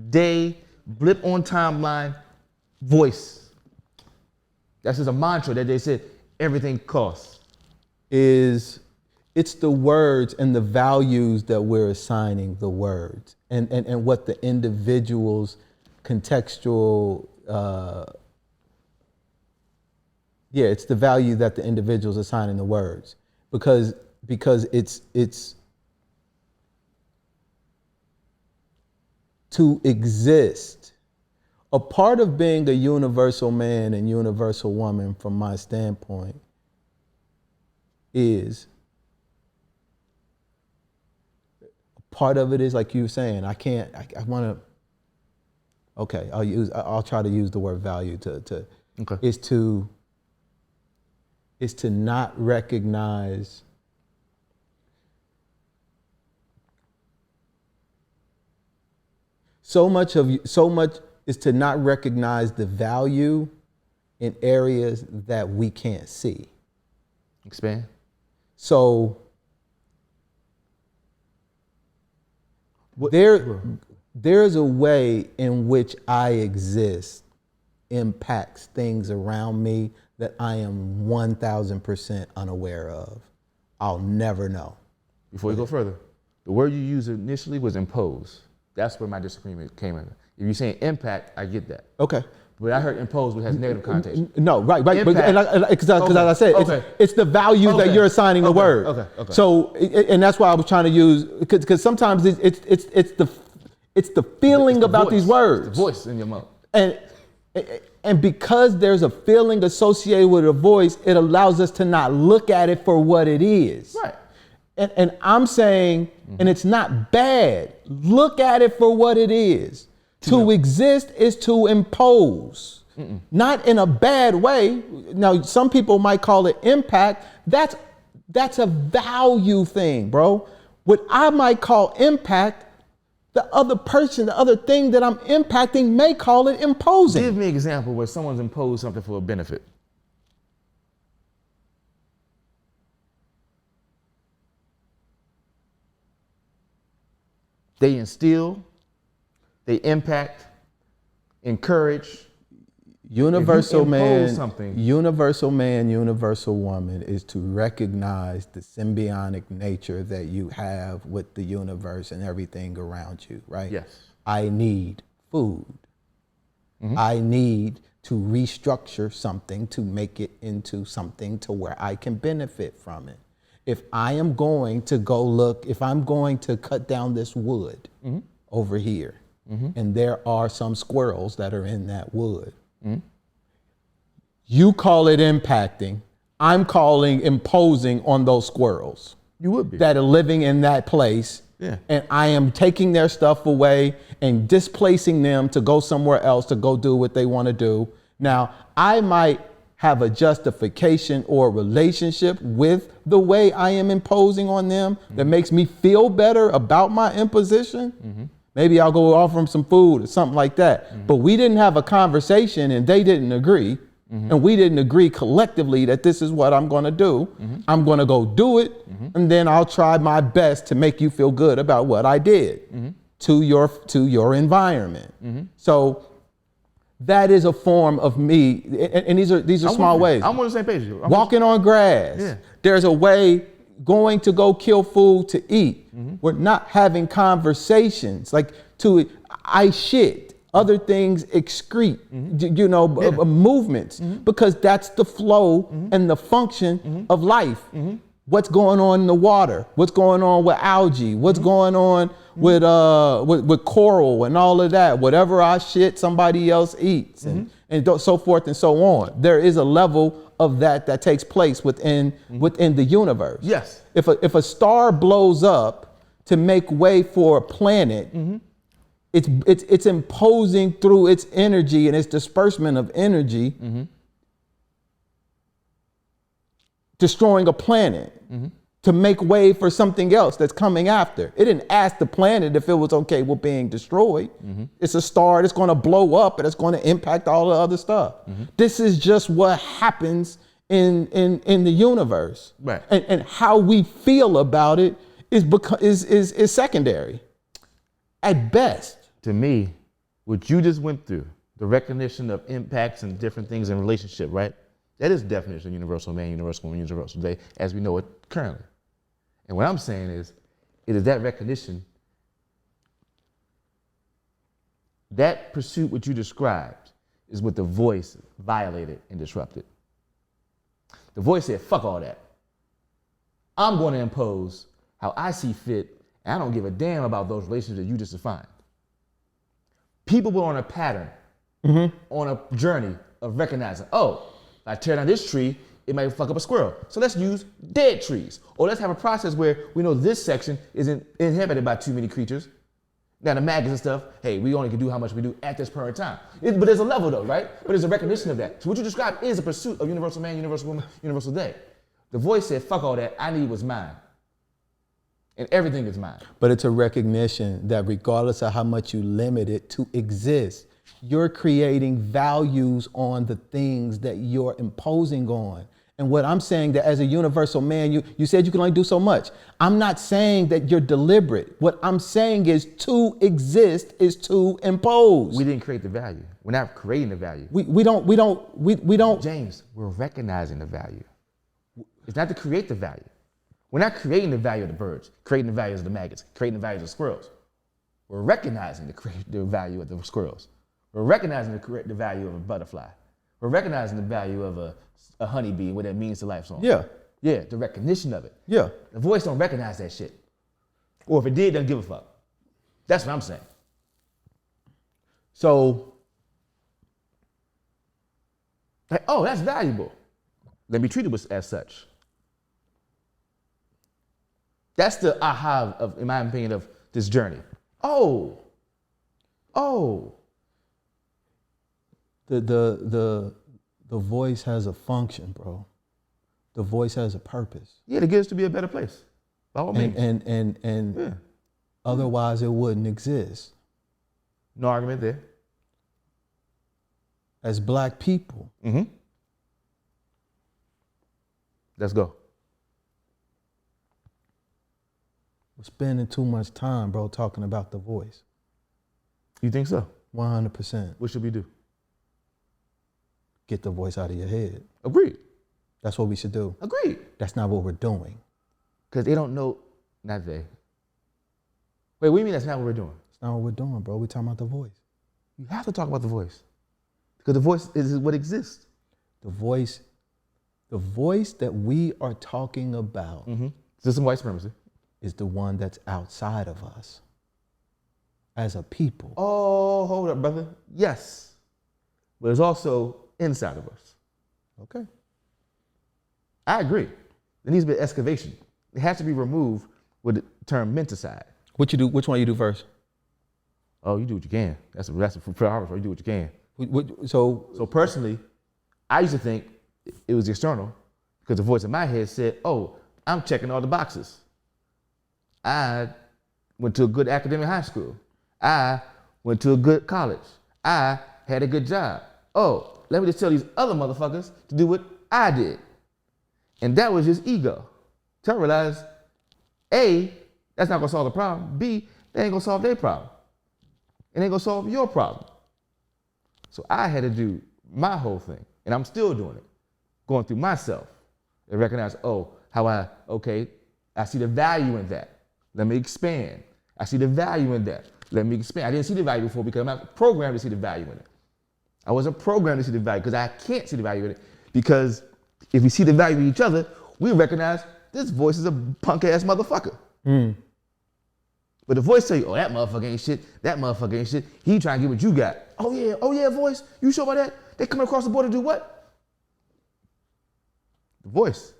[SPEAKER 2] day blip on timeline voice. That's just a mantra that they said everything costs.
[SPEAKER 1] It's the words and the values that we're assigning the words and what the individual's contextual, it's the value that the individual's assigning the words because it's to exist. A part of being a universal man and universal woman from my standpoint is, part of it is like you were saying, I want to, okay, I'll try to use the word value to
[SPEAKER 2] okay.
[SPEAKER 1] is to not recognize so much is to not recognize the value in areas that we can't see.
[SPEAKER 2] Expand.
[SPEAKER 1] So there's a way in which I exist impacts things around me that I am 1,000% unaware of. I'll never know.
[SPEAKER 2] Before you go further, the word you used initially was impose. That's where my disagreement came in. If you're saying impact, I get that.
[SPEAKER 1] Okay.
[SPEAKER 2] But I heard impose, which has negative connotation.
[SPEAKER 1] No, right.
[SPEAKER 2] Impact.
[SPEAKER 1] Because as I said, it's the value that you're assigning the word.
[SPEAKER 2] Okay.
[SPEAKER 1] So, and that's why I was trying to use, because sometimes it's the feeling about these words.
[SPEAKER 2] It's the voice in your mouth.
[SPEAKER 1] And because there's a feeling associated with a voice, it allows us to not look at it for what it is.
[SPEAKER 2] Right.
[SPEAKER 1] And I'm saying, and it's not bad, look at it for what it is. To exist is to impose, not in a bad way. Now, some people might call it impact. That's a value thing, bro. What I might call impact, the other person, the other thing that I'm impacting may call it imposing.
[SPEAKER 2] Give me an example where someone's imposed something for a benefit. They instill, they impact, encourage.
[SPEAKER 1] Universal man,
[SPEAKER 2] something.
[SPEAKER 1] universal man, universal woman is to recognize the symbiotic nature that you have with the universe and everything around you, right?
[SPEAKER 2] Yes.
[SPEAKER 1] I need food. I need to restructure something to make it into something to where I can benefit from it. If I am going to go look, if I'm going to cut down this wood over here, and there are some squirrels that are in that wood, you call it impacting, I'm calling imposing on those squirrels.
[SPEAKER 2] You would be.
[SPEAKER 1] That are living in that place.
[SPEAKER 2] Yeah.
[SPEAKER 1] And I am taking their stuff away and displacing them to go somewhere else to go do what they want to do. Now, I might have a justification or a relationship with the way I am imposing on them that makes me feel better about my imposition. Maybe I'll go offer them some food or something like that. But we didn't have a conversation and they didn't agree. and we didn't agree collectively that this is what I'm gonna do, I'm gonna go do it, and then I'll try my best to make you feel good about what I did to your environment. So that is a form of me, and these are small ways.
[SPEAKER 2] I'm on the same page as you.
[SPEAKER 1] Walking on grass.
[SPEAKER 2] Yeah.
[SPEAKER 1] There's a way. Going to go kill food to eat. We're not having conversations like I shit. Other things excrete, movements, because that's the flow and the function of life. What's going on in the water? What's going on with algae? What's going on with coral and all of that? Whatever I shit, somebody else eats, and so forth and so on. There is a level of that takes place within the universe.
[SPEAKER 2] Yes.
[SPEAKER 1] If a star blows up to make way for a planet, it's imposing through its energy and its disbursement of energy, destroying a planet to make way for something else that's coming after. It didn't ask the planet if it was okay with being destroyed. It's a star that's going to blow up and it's going to impact all the other stuff. This is just what happens in the universe.
[SPEAKER 2] Right.
[SPEAKER 1] And how we feel about it is secondary at best.
[SPEAKER 2] To me, what you just went through, the recognition of impacts and different things in relationship, right? That is the definition of universal man, universal woman, universal day, as we know it currently. And what I'm saying is, it is that recognition, that pursuit which you described is what the voice violated and disrupted. The voice said, fuck all that. I'm going to impose how I see fit, and I don't give a damn about those relationships that you just defined. People were on a pattern, on a journey of recognizing, oh, if I tear down this tree, it might fuck up a squirrel. So let's use dead trees. Or let's have a process where we know this section isn't inhabited by too many creatures. Now the maggots and stuff, hey, we only can do how much we do at this current time. But there's a level though, right? But there's a recognition of that. So what you described is a pursuit of universal man, universal woman, universal day. The voice said, fuck all that, I need what's mine. And everything is mine.
[SPEAKER 1] But it's a recognition that regardless of how much you limit it to exist, you're creating values on the things that you're imposing on. And what I'm saying that as a universal man, you said you can only do so much. I'm not saying that you're deliberate. What I'm saying is to exist is to impose.
[SPEAKER 2] We didn't create the value. We're not creating the value.
[SPEAKER 1] We don't.
[SPEAKER 2] James, we're recognizing the value. It's not to create the value. We're not creating the value of the birds, creating the values of the maggots, creating the values of squirrels. We're recognizing the value of the squirrels. We're recognizing the value of a butterfly. We're recognizing the value of a honeybee and what that means to life. So
[SPEAKER 1] Yeah.
[SPEAKER 2] Yeah, the recognition of it.
[SPEAKER 1] Yeah.
[SPEAKER 2] The voice don't recognize that shit. Or if it did, doesn't give a fuck. That's what I'm saying.
[SPEAKER 1] So,
[SPEAKER 2] Like, oh, that's valuable. Let me treat it as such. That's the aha of, in my opinion, of this journey. Oh.
[SPEAKER 1] the voice has a function, bro. The voice has a purpose.
[SPEAKER 2] Yeah, to get us to be a better place. By all means.
[SPEAKER 1] And
[SPEAKER 2] Yeah.
[SPEAKER 1] otherwise it wouldn't exist.
[SPEAKER 2] No argument there.
[SPEAKER 1] As black people,
[SPEAKER 2] Let's go.
[SPEAKER 1] we're spending too much time, bro, talking about the voice.
[SPEAKER 2] You think so?
[SPEAKER 1] 100%.
[SPEAKER 2] What should we do?
[SPEAKER 1] Get the voice out of your head.
[SPEAKER 2] Agreed.
[SPEAKER 1] That's what we should do.
[SPEAKER 2] Agreed.
[SPEAKER 1] That's not what we're doing.
[SPEAKER 2] Because they don't know, not they. Wait, what do you mean that's not what we're doing?
[SPEAKER 1] That's not what we're doing, bro. We're talking about the voice.
[SPEAKER 2] You have to talk about the voice. Because the voice is what exists.
[SPEAKER 1] The voice that we are talking about
[SPEAKER 2] System white supremacy.
[SPEAKER 1] is the one that's outside of us as a people.
[SPEAKER 2] Oh, hold up, brother. Yes. But it's also inside of us.
[SPEAKER 1] Okay.
[SPEAKER 2] I agree. There needs to be an excavation. It has to be removed with the term menticide.
[SPEAKER 1] What you do? Which one you do first?
[SPEAKER 2] Oh, you do what you can. That's a priority. You do what you can.
[SPEAKER 1] So
[SPEAKER 2] personally, I used to think it was external because the voice in my head said, oh, I'm checking all the boxes. I went to a good academic high school. I went to a good college. I had a good job. Oh, let me just tell these other motherfuckers to do what I did. And that was just ego. Till I realized, A, that's not gonna solve the problem. B, that ain't gonna solve their problem. It ain't gonna solve your problem. So I had to do my whole thing, and I'm still doing it, going through myself and recognize, I see the value in that. Let me expand. I see the value in that. Let me expand. I didn't see the value before because I'm not programmed to see the value in it. I wasn't programmed to see the value because I can't see the value in it, because if we see the value in each other, we recognize this voice is a punk ass motherfucker. But the voice tell you, oh, that motherfucker ain't shit, that motherfucker ain't shit. He trying to get what you got. Oh yeah, voice, you sure about that? They coming across the border to do what? The voice.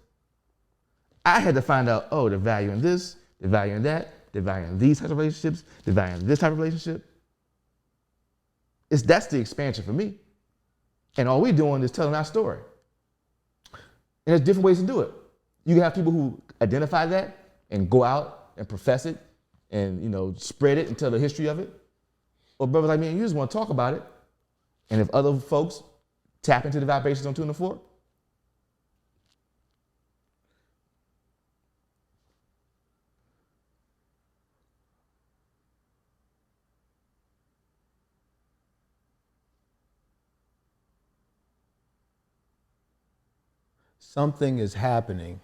[SPEAKER 2] I had to find out, the value in this, the value in that, the value in these types of relationships, the value in this type of relationship. That's the expansion for me. And all we're doing is telling our story. And there's different ways to do it. You can have people who identify that and go out and profess it and spread it and tell the history of it. Or brothers like me and you just want to talk about it. And if other folks tap into the vibrations on 2 and 4,
[SPEAKER 1] something is happening.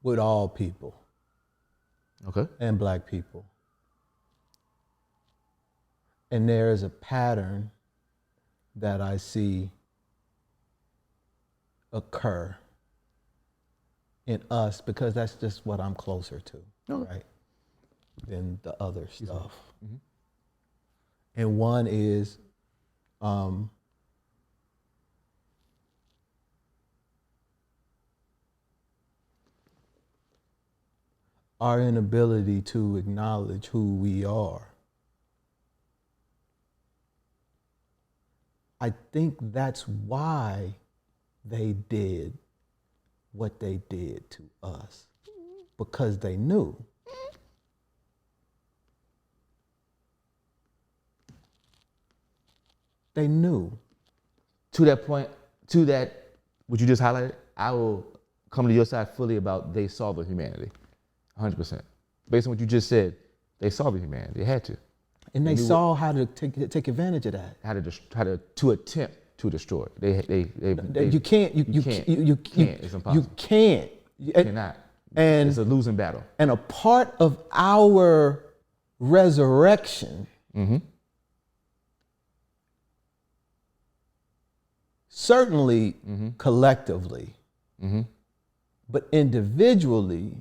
[SPEAKER 1] With all people.
[SPEAKER 2] Okay.
[SPEAKER 1] And black people. And there is a pattern that I see occur in us because that's just what I'm closer to, right? Than the other stuff. And one is our inability to acknowledge who we are. I think that's why they did what they did to us, because they knew. They knew.
[SPEAKER 2] To that point, what you just highlighted, I will come to your side fully about they saw the humanity, 100%. Based on what you just said, they saw the humanity. They had to.
[SPEAKER 1] And they saw how to take advantage of that.
[SPEAKER 2] How to attempt to destroy. You
[SPEAKER 1] can't. You can't.
[SPEAKER 2] It's impossible.
[SPEAKER 1] You can't.
[SPEAKER 2] You cannot.
[SPEAKER 1] And
[SPEAKER 2] it's a losing battle.
[SPEAKER 1] And a part of our resurrection certainly collectively, but individually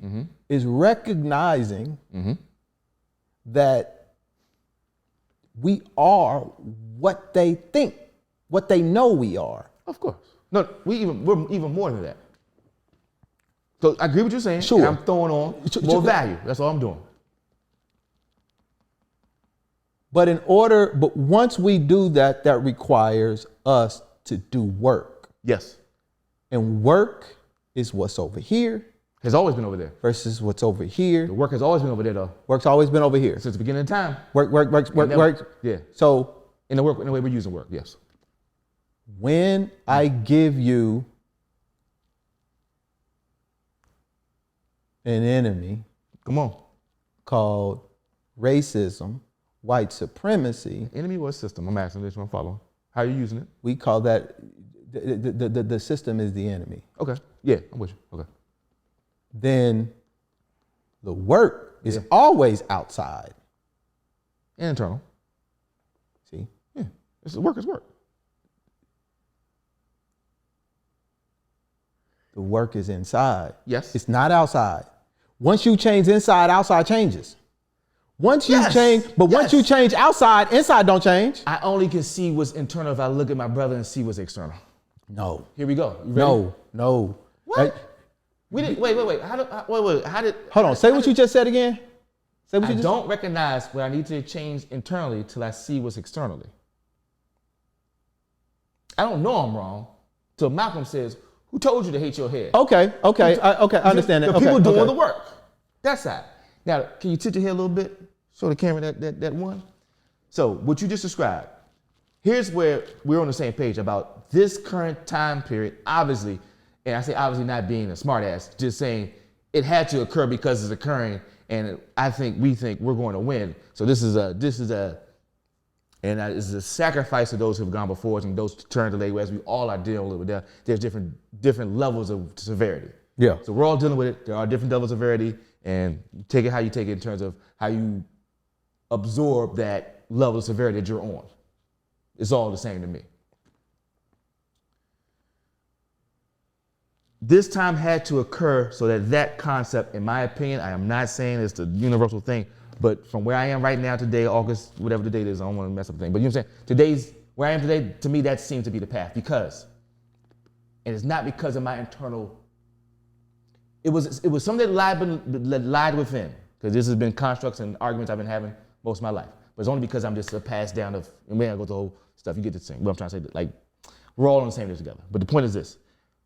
[SPEAKER 1] is recognizing that we are what they think, what they know we are.
[SPEAKER 2] Of course. No, we're even more than that. So I agree with what you're saying.
[SPEAKER 1] Sure.
[SPEAKER 2] And I'm throwing on more value. That's all I'm doing.
[SPEAKER 1] But once we do that, that requires us to do work.
[SPEAKER 2] Yes.
[SPEAKER 1] And work is what's over here.
[SPEAKER 2] Has always been over there.
[SPEAKER 1] Versus what's over here.
[SPEAKER 2] The work has always been over there, though.
[SPEAKER 1] Work's always been over here.
[SPEAKER 2] Since the beginning of time.
[SPEAKER 1] Work.
[SPEAKER 2] Yeah.
[SPEAKER 1] So
[SPEAKER 2] in the way we're using work, yes.
[SPEAKER 1] When I give you an enemy,
[SPEAKER 2] come on,
[SPEAKER 1] called racism, white supremacy.
[SPEAKER 2] Enemy or system? I'm asking this one following. How are you using it?
[SPEAKER 1] We call that the system is the enemy.
[SPEAKER 2] Okay. Yeah, I'm with you. Okay.
[SPEAKER 1] Then the work is always outside.
[SPEAKER 2] And internal.
[SPEAKER 1] See?
[SPEAKER 2] Yeah. Work is work.
[SPEAKER 1] The work is inside.
[SPEAKER 2] Yes.
[SPEAKER 1] It's not outside. Once you change inside, outside changes. Once you change outside, inside don't change.
[SPEAKER 2] I only can see what's internal if I look at my brother and see what's external.
[SPEAKER 1] No.
[SPEAKER 2] Here we go. You ready?
[SPEAKER 1] No.
[SPEAKER 2] What? We didn't. Wait.
[SPEAKER 1] Hold on. Say what you just said again. Say what
[SPEAKER 2] I don't recognize what I need to change internally till I see what's externally. I don't know I'm wrong till Malcolm says, Who told you to hate your head?
[SPEAKER 1] Okay, I understand that.
[SPEAKER 2] The people
[SPEAKER 1] Okay,
[SPEAKER 2] doing
[SPEAKER 1] okay.
[SPEAKER 2] the work. That's that. Now, can you tilt your head a little bit? Show the camera that one. So what you just described, here's where we're on the same page about this current time period, obviously, and I say obviously not being a smartass, just saying it had to occur because it's occurring, and we think we're going to win. So this is a sacrifice of those who have gone before us and those who turn to late as we all are dealing with that. There's different levels of severity.
[SPEAKER 1] Yeah.
[SPEAKER 2] So we're all dealing with it. There are different levels of severity, and you take it how you take it in terms of how you absorb that level of severity that you're on. It's all the same to me. This time had to occur so that concept, in my opinion, I am not saying it's the universal thing, but from where I am right now today, August, whatever the date is, I don't want to mess up the thing, but you know what I'm saying? Where I am today, to me, that seems to be the path because, and it's not because of my internal, it was something that lied within, because this has been constructs and arguments I've been having most of my life, but it's only because I'm just a pass down of, and we ain't gonna go through the whole stuff, you get this thing, what I'm trying to say, like, we're all on the same page together. But the point is this,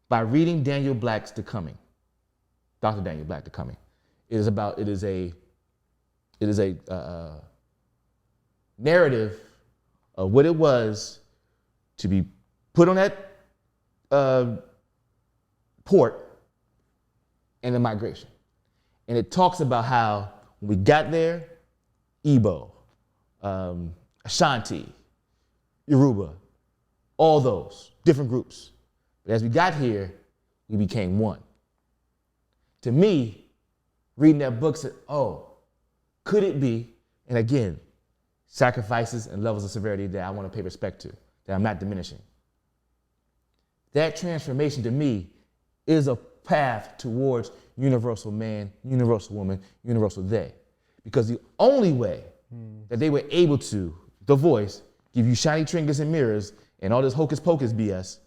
[SPEAKER 2] by reading Daniel Black's The Coming, Dr. Daniel Black, The Coming, it is a narrative of what it was to be put on that port and the migration. And it talks about how when we got there, Igbo, Ashanti, Yoruba, all those different groups. But as we got here, we became one. To me, reading that book said, oh, could it be, and again, sacrifices and levels of severity that I want to pay respect to, that I'm not diminishing. That transformation to me is a path towards universal man, universal woman, universal they. Because the only way that they were able to, the voice, give you shiny trinkets and mirrors and all this hocus pocus BS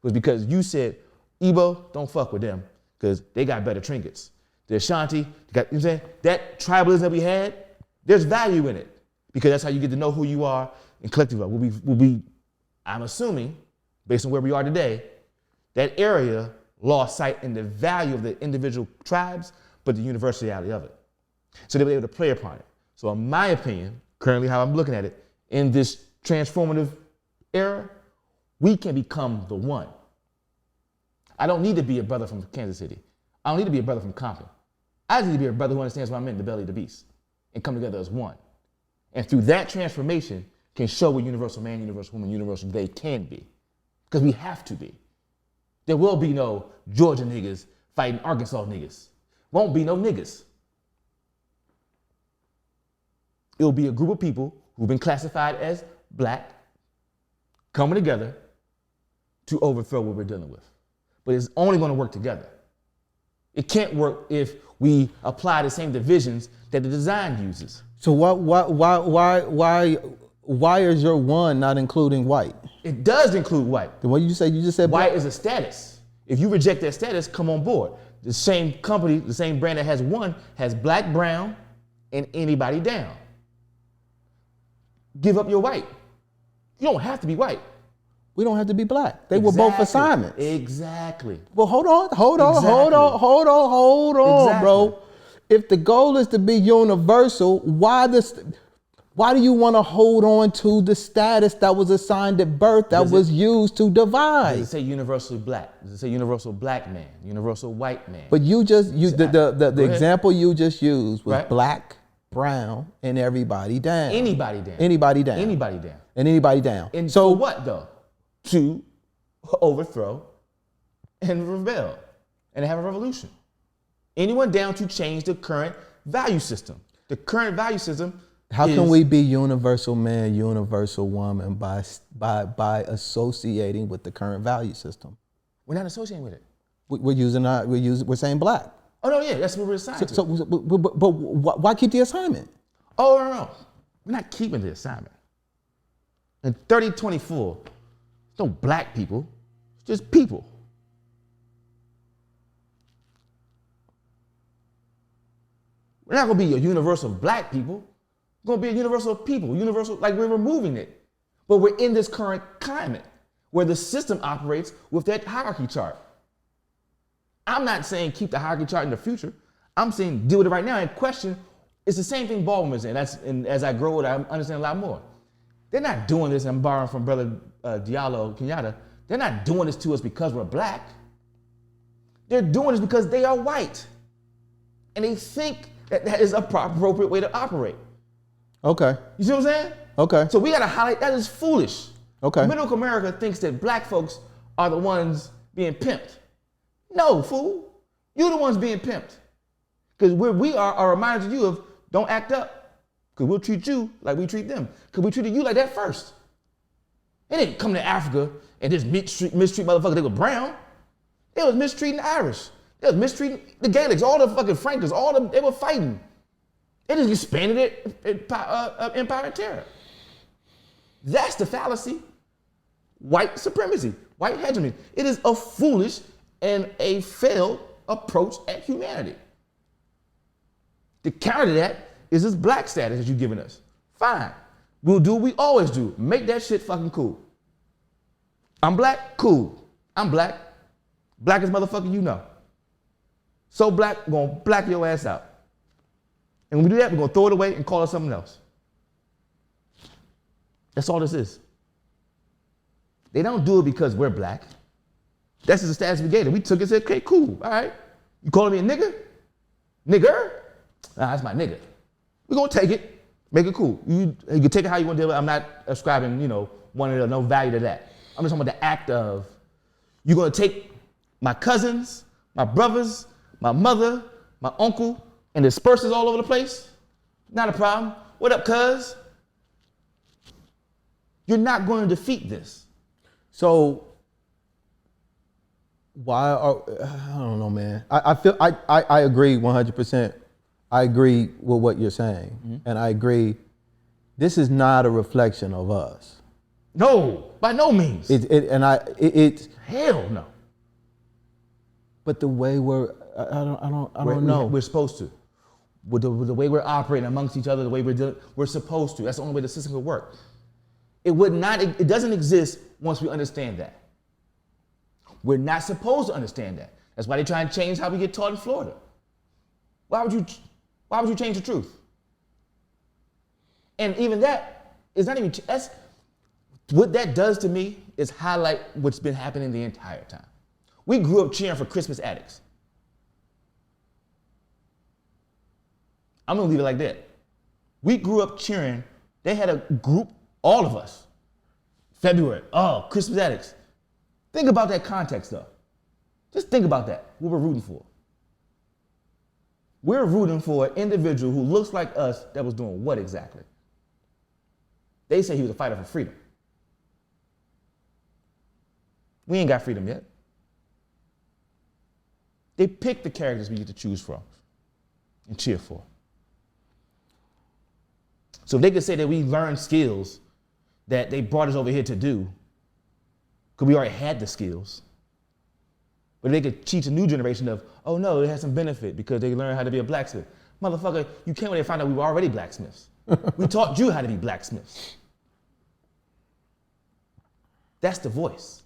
[SPEAKER 2] was because you said, Igbo, don't fuck with them because they got better trinkets. The Ashanti, you know what I'm saying? That tribalism that we had, there's value in it because that's how you get to know who you are and collectively. Will be, I'm assuming, based on where we are today, that area lost sight in the value of the individual tribes, but the universality of it. So they were able to play upon it. So in my opinion, currently how I'm looking at it, in this transformative era, we can become the one. I don't need to be a brother from Kansas City. I don't need to be a brother from Compton. I just need to be a brother who understands why I'm in the belly of the beast and come together as one. And through that transformation can show what universal man, universal woman, universal they can be. Because we have to be. There will be no Georgia niggas fighting Arkansas niggas. Won't be no niggas. It'll be a group of people who've been classified as black coming together to overthrow what we're dealing with. But it's only going to work together. It can't work if we apply the same divisions that the design uses.
[SPEAKER 1] So why is your one not including white?
[SPEAKER 2] It does include white.
[SPEAKER 1] What you just said
[SPEAKER 2] white is a status. If you reject that status, come on board. The same company, the same brand that has one, has black, brown, and anybody down. Give up your white. You don't have to be white.
[SPEAKER 1] We don't have to be black. They were both assignments.
[SPEAKER 2] Exactly.
[SPEAKER 1] Well, hold on, bro. If the goal is to be universal, why do you want to hold on to the status that was assigned at birth that was used to divide?
[SPEAKER 2] Does it say universally black? Does it say universal black man, universal white man?
[SPEAKER 1] But the example you just used was
[SPEAKER 2] right.
[SPEAKER 1] Black, brown, and everybody down.
[SPEAKER 2] Anybody down.
[SPEAKER 1] Anybody down.
[SPEAKER 2] Anybody down.
[SPEAKER 1] And anybody down.
[SPEAKER 2] And so what though? To overthrow and rebel and have a revolution. Anyone down to change the current value system. The current value system.
[SPEAKER 1] How can we be universal man, universal woman by associating with the current value system?
[SPEAKER 2] We're not associating with it.
[SPEAKER 1] We're saying black.
[SPEAKER 2] Oh no, yeah, that's what we're assigned to.
[SPEAKER 1] But why keep the assignment?
[SPEAKER 2] Oh no, we're not keeping the assignment. In 3024, no black people, it's just people. We're not gonna be a universal black people. We're gonna be a universal people, universal, like we're removing it. But we're in this current climate where the system operates with that hierarchy chart. I'm not saying keep the hierarchy chart in the future. I'm saying deal with it right now and question. It's the same thing Baldwin was saying. And as I grow, I understand a lot more. They're not doing this, and I'm borrowing from Brother Diallo Kenyatta. They're not doing this to us because we're black. They're doing this because they are white. And they think that is a appropriate way to operate.
[SPEAKER 1] Okay.
[SPEAKER 2] You see what I'm saying?
[SPEAKER 1] Okay.
[SPEAKER 2] So we gotta highlight, that is foolish.
[SPEAKER 1] Okay.
[SPEAKER 2] Middle America thinks that black folks are the ones being pimped. No, fool. You're the ones being pimped. Because we are reminders to you of don't act up. Because we'll treat you like we treat them. Because we treated you like that first. They didn't come to Africa and just mistreat motherfuckers. They were brown. They was mistreating the Irish. They was mistreating the Gaelics, all the fucking Frankers, they were fighting. They just expanded it, empire and terror. That's the fallacy. White supremacy, white hegemony. It is a foolish and a failed approach at humanity. The counter to that is this black status that you're giving us. Fine. We'll do what we always do. Make that shit fucking cool. I'm black, cool. I'm black. Blackest motherfucker you know. So black, we're gonna black your ass out. And when we do that, we're gonna throw it away and call it something else. That's all this is. They don't do it because we're black. That's just the status we gave them. We took it and said, okay, cool, all right. You calling me a nigger? Nigger? Nah, that's my nigga. We're gonna take it, make it cool. You can take it how you want to do it. I'm not ascribing, no value to that. I'm just talking about the act of, you're gonna take my cousins, my brothers, my mother, my uncle, and disperse us all over the place? Not a problem. What up, cuz? You're not going to defeat this.
[SPEAKER 1] So why are, I don't know, man. I feel I agree 100%. I agree with what you're saying. Mm-hmm. And I agree, this is not a reflection of us.
[SPEAKER 2] No, by no means. Hell no. But
[SPEAKER 1] the way I don't know.
[SPEAKER 2] We're supposed to. With the way we're operating amongst each other, the way we're dealing, we're supposed to. That's the only way the system could work. It doesn't exist once we understand that. We're not supposed to understand that. That's why they try and change how we get taught in Florida. Why would you change the truth? And even that is not even, what that does to me is highlight what's been happening the entire time. We grew up cheering for Christmas addicts. I'm gonna leave it like that. We grew up cheering, they had a group, all of us, February, Christmas addicts. Think about that context though. Just think about that, what we're rooting for. We're rooting for an individual who looks like us that was doing what exactly? They say he was a fighter for freedom. We ain't got freedom yet. They pick the characters we get to choose from and cheer for. So if they could say that we learned skills that they brought us over here to do, because we already had the skills, but they could teach a new generation of, oh no, it has some benefit because they learned how to be a blacksmith. Motherfucker, you came over there and found out we were already blacksmiths. We taught you how to be blacksmiths. That's the voice.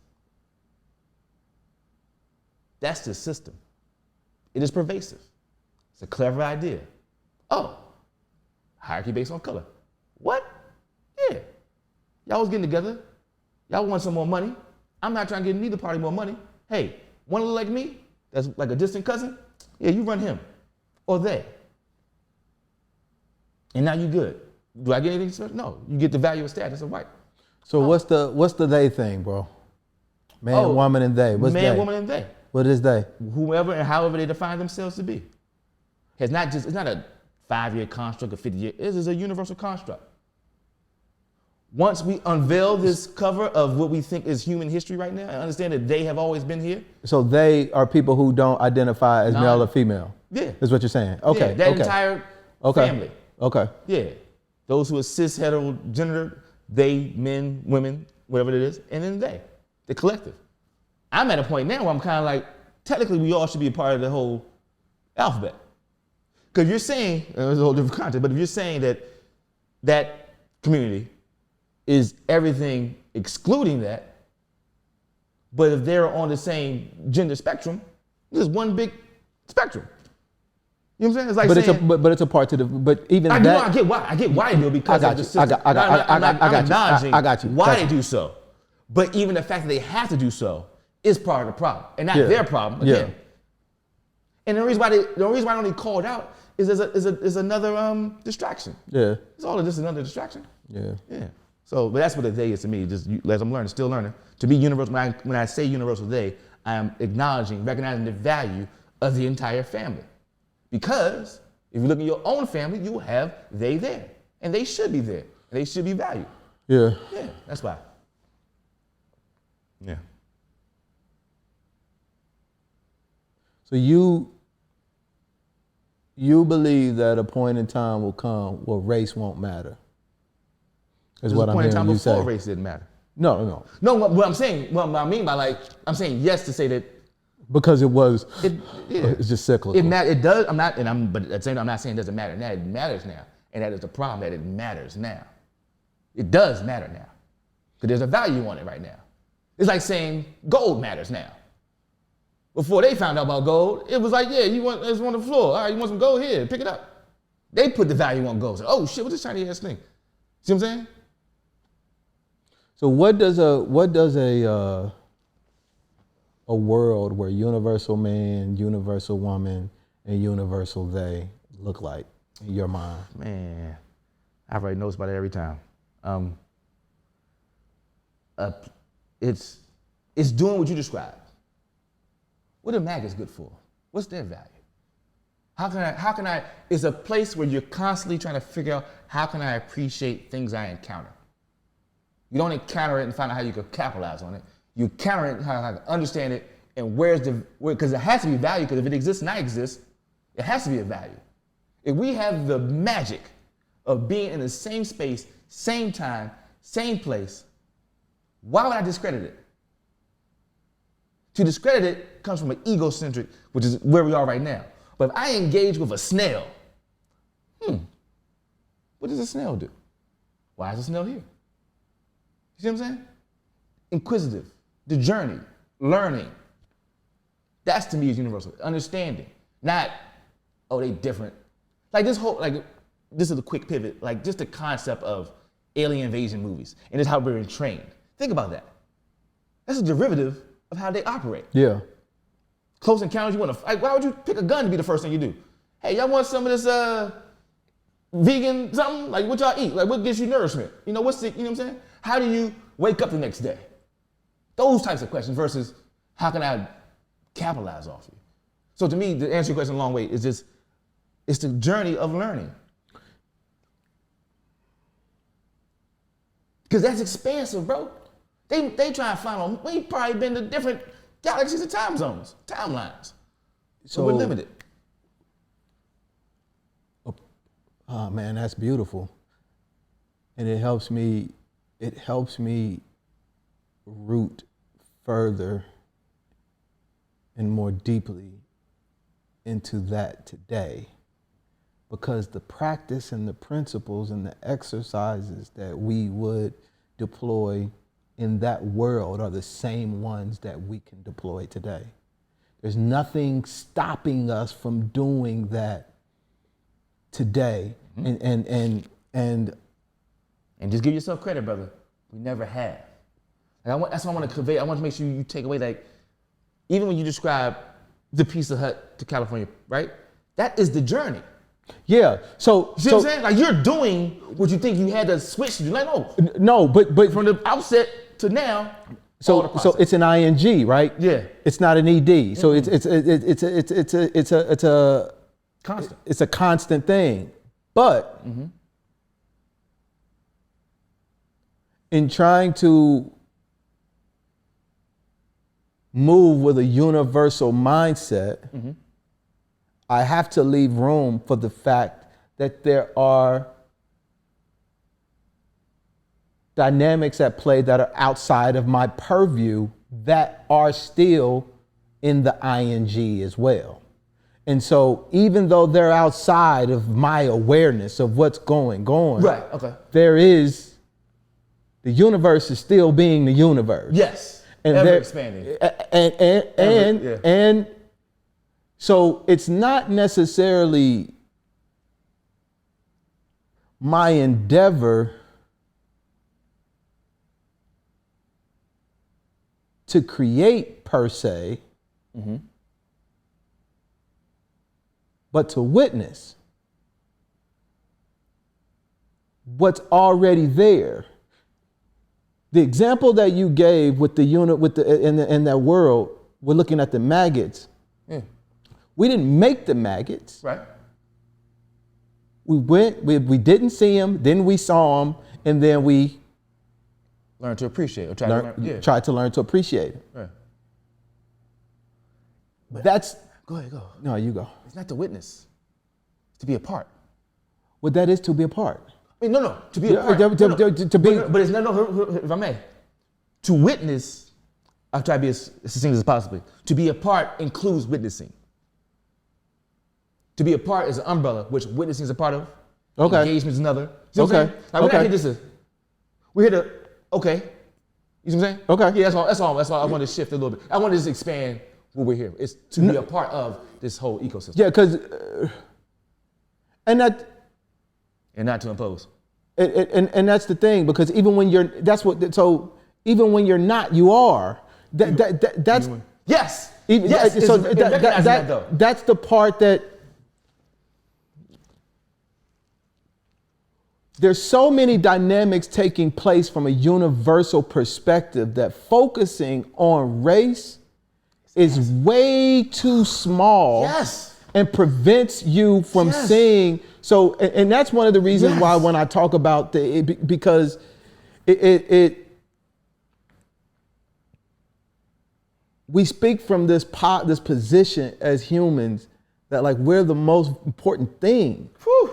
[SPEAKER 2] That's the system. It is pervasive. It's a clever idea. Oh, hierarchy based on color. What? Yeah. Y'all was getting together. Y'all want some more money. I'm not trying to get neither party more money. Hey, one look like me, that's like a distant cousin, yeah, you run him. Or they. And now you good. Do I get anything special? No. You get the value of status of white.
[SPEAKER 1] So what's the they thing, bro? Man, woman, and they. What's
[SPEAKER 2] man,
[SPEAKER 1] they?
[SPEAKER 2] woman, and they.
[SPEAKER 1] What is they?
[SPEAKER 2] Whoever and however they define themselves to be. It's not a 5-year construct, a 50-year, it is a universal construct. Once we unveil this cover of what we think is human history right now, and understand that they have always been here.
[SPEAKER 1] So they are people who don't identify as male or female?
[SPEAKER 2] Yeah.
[SPEAKER 1] Is what you're saying? Okay.
[SPEAKER 2] Yeah, that entire family.
[SPEAKER 1] Okay.
[SPEAKER 2] Yeah. Those who are cis, hetero, gender, they, men, women, whatever it is, and then they, the collective. I'm at a point now where I'm kind of like, technically we all should be a part of the whole alphabet. Because you're saying, and there's a whole different context, but if you're saying that that community is everything excluding that, but if they're on the same gender spectrum, This is one big spectrum. You know what I'm saying? It's like
[SPEAKER 1] But
[SPEAKER 2] saying,
[SPEAKER 1] but it's a part to the. But even
[SPEAKER 2] I
[SPEAKER 1] that.
[SPEAKER 2] get why. I get why they do it because
[SPEAKER 1] I got
[SPEAKER 2] of the
[SPEAKER 1] you.
[SPEAKER 2] system.
[SPEAKER 1] I got you.
[SPEAKER 2] Acknowledging
[SPEAKER 1] I got you.
[SPEAKER 2] why
[SPEAKER 1] Got
[SPEAKER 2] they
[SPEAKER 1] you.
[SPEAKER 2] do so. But even the fact that they have to do so is part of the problem, and not
[SPEAKER 1] Yeah.
[SPEAKER 2] their problem
[SPEAKER 1] Yeah.
[SPEAKER 2] again. And the reason why I don't need called out is another distraction.
[SPEAKER 1] Yeah.
[SPEAKER 2] It's all just another distraction.
[SPEAKER 1] Yeah.
[SPEAKER 2] Yeah. So, but that's what the they is to me. Just as I'm learning, still learning. To be universal, when I say universal they, I am acknowledging, recognizing the value of the entire family. Because if you look at your own family, you will have they there, and they should be there, and they should be valued.
[SPEAKER 1] Yeah.
[SPEAKER 2] Yeah, that's why. Yeah.
[SPEAKER 1] So you believe that a point in time will come where race won't matter. Is
[SPEAKER 2] There's
[SPEAKER 1] what
[SPEAKER 2] a
[SPEAKER 1] I'm
[SPEAKER 2] point in
[SPEAKER 1] hearing
[SPEAKER 2] time
[SPEAKER 1] you say.
[SPEAKER 2] before race didn't matter.
[SPEAKER 1] No.
[SPEAKER 2] No, what I'm saying, what I mean by I'm saying yes to say that
[SPEAKER 1] Because it was.
[SPEAKER 2] yeah.
[SPEAKER 1] It's just cyclical.
[SPEAKER 2] It matters. It does. But at the same time, I'm not saying it doesn't matter now. It matters now, and that is the problem. That it matters now. It does matter now, because there's a value on it right now. It's like saying gold matters now. Before they found out about gold, it was like, yeah, it's on the floor. All right, you want some gold here? Pick it up. They put the value on gold. So, oh shit, what's this shiny ass thing? See what I'm saying?
[SPEAKER 1] So what does a world where universal man, universal woman, and universal they look like in your mind?
[SPEAKER 2] Man, I write notes about it every time. It's doing what you described. What are maggots good for? What's their value? How can I, it's a place where you're constantly trying to figure out how can I appreciate things I encounter. You don't encounter it and find out how you can capitalize on it. You encounter it and how to understand it and because it has to be value, because if it exists and I exist, it has to be a value. If we have the magic of being in the same space, same time, same place, why would I discredit it? To discredit it comes from an egocentric, which is where we are right now. But if I engage with a snail, what does a snail do? Why is a snail here? You see what I'm saying? Inquisitive, the journey, learning. That's to me is universal. Understanding, not, oh, they different. This is a quick pivot, just the concept of alien invasion movies and just how we're trained. Think about that. That's a derivative of how they operate.
[SPEAKER 1] Yeah.
[SPEAKER 2] Close encounters, why would you pick a gun to be the first thing you do? Hey, y'all want some of this vegan something? What y'all eat? What gives you nourishment? You know what I'm saying? How do you wake up the next day? Those types of questions versus how can I capitalize off you? So to me, to answer your question a long way, it's the journey of learning. Because that's expansive, bro. They try to find we've probably been to different galaxies and time zones, timelines. So we're limited.
[SPEAKER 1] Oh man, that's beautiful. And it helps me root further and more deeply into that today. Because the practice and the principles and the exercises that we would deploy in that world are the same ones that we can deploy today. There's nothing stopping us from doing that today.
[SPEAKER 2] And just give yourself credit, brother. We never have. That's what I want to convey. I want to make sure you take away, even when you describe the Pizza Hut to California, right? That is the journey.
[SPEAKER 1] Yeah. So
[SPEAKER 2] you see what I'm saying? You're doing what you think you had to switch to.
[SPEAKER 1] No, but
[SPEAKER 2] from the outset to now.
[SPEAKER 1] So it's an ing, right?
[SPEAKER 2] Yeah.
[SPEAKER 1] It's not an ed. So it's a
[SPEAKER 2] constant.
[SPEAKER 1] It's a constant thing. But in trying to move with a universal mindset, I have to leave room for the fact that there are dynamics at play that are outside of my purview that are still in the ing as well. And so even though they're outside of my awareness of what's going on,
[SPEAKER 2] right, okay,
[SPEAKER 1] the universe is still being the universe.
[SPEAKER 2] Yes.
[SPEAKER 1] And
[SPEAKER 2] ever expanding.
[SPEAKER 1] And So it's not necessarily my endeavor to create per se, but to witness what's already there. The example that you gave with the unit, in that world, we're looking at the maggots.
[SPEAKER 2] Yeah.
[SPEAKER 1] We didn't make the maggots.
[SPEAKER 2] Right.
[SPEAKER 1] We we didn't see them, then we saw them, and then we
[SPEAKER 2] Learn to appreciate or
[SPEAKER 1] tried to learn to appreciate it.
[SPEAKER 2] Right.
[SPEAKER 1] That's,
[SPEAKER 2] Go ahead, go.
[SPEAKER 1] no, you go.
[SPEAKER 2] It's not to witness. It's to be a part.
[SPEAKER 1] What that is to be a part.
[SPEAKER 2] I mean, no, to be a
[SPEAKER 1] Yeah,
[SPEAKER 2] part.
[SPEAKER 1] to be-
[SPEAKER 2] But it's if I may, to witness, I'll try to be as succinct as possible. To be a part includes witnessing. To be a part is an umbrella, which witnessing is a part of.
[SPEAKER 1] Okay.
[SPEAKER 2] Engagement is another. See what I'm
[SPEAKER 1] Okay.
[SPEAKER 2] saying? Like, we're not
[SPEAKER 1] Okay.
[SPEAKER 2] here just to, we're here to, okay. You see what I'm saying?
[SPEAKER 1] Okay.
[SPEAKER 2] Yeah, that's all. I wanted to shift a little bit. I wanted to just expand what we're here. It's to be a part of this whole ecosystem.
[SPEAKER 1] Yeah, because, and
[SPEAKER 2] And not to impose.
[SPEAKER 1] and that's the thing, because even when you're, even when you're not, you are. That's,
[SPEAKER 2] Yes.
[SPEAKER 1] even,
[SPEAKER 2] Yes.
[SPEAKER 1] so
[SPEAKER 2] It's recognizing that though.
[SPEAKER 1] that's the part that, there's so many dynamics taking place from a universal perspective that focusing on race is way too small.
[SPEAKER 2] Yes.
[SPEAKER 1] And prevents you from
[SPEAKER 2] Yes.
[SPEAKER 1] seeing. So, and that's one of the reasons
[SPEAKER 2] Yes.
[SPEAKER 1] why when I talk about because we speak from this position as humans that like we're the most important thing.
[SPEAKER 2] Whew.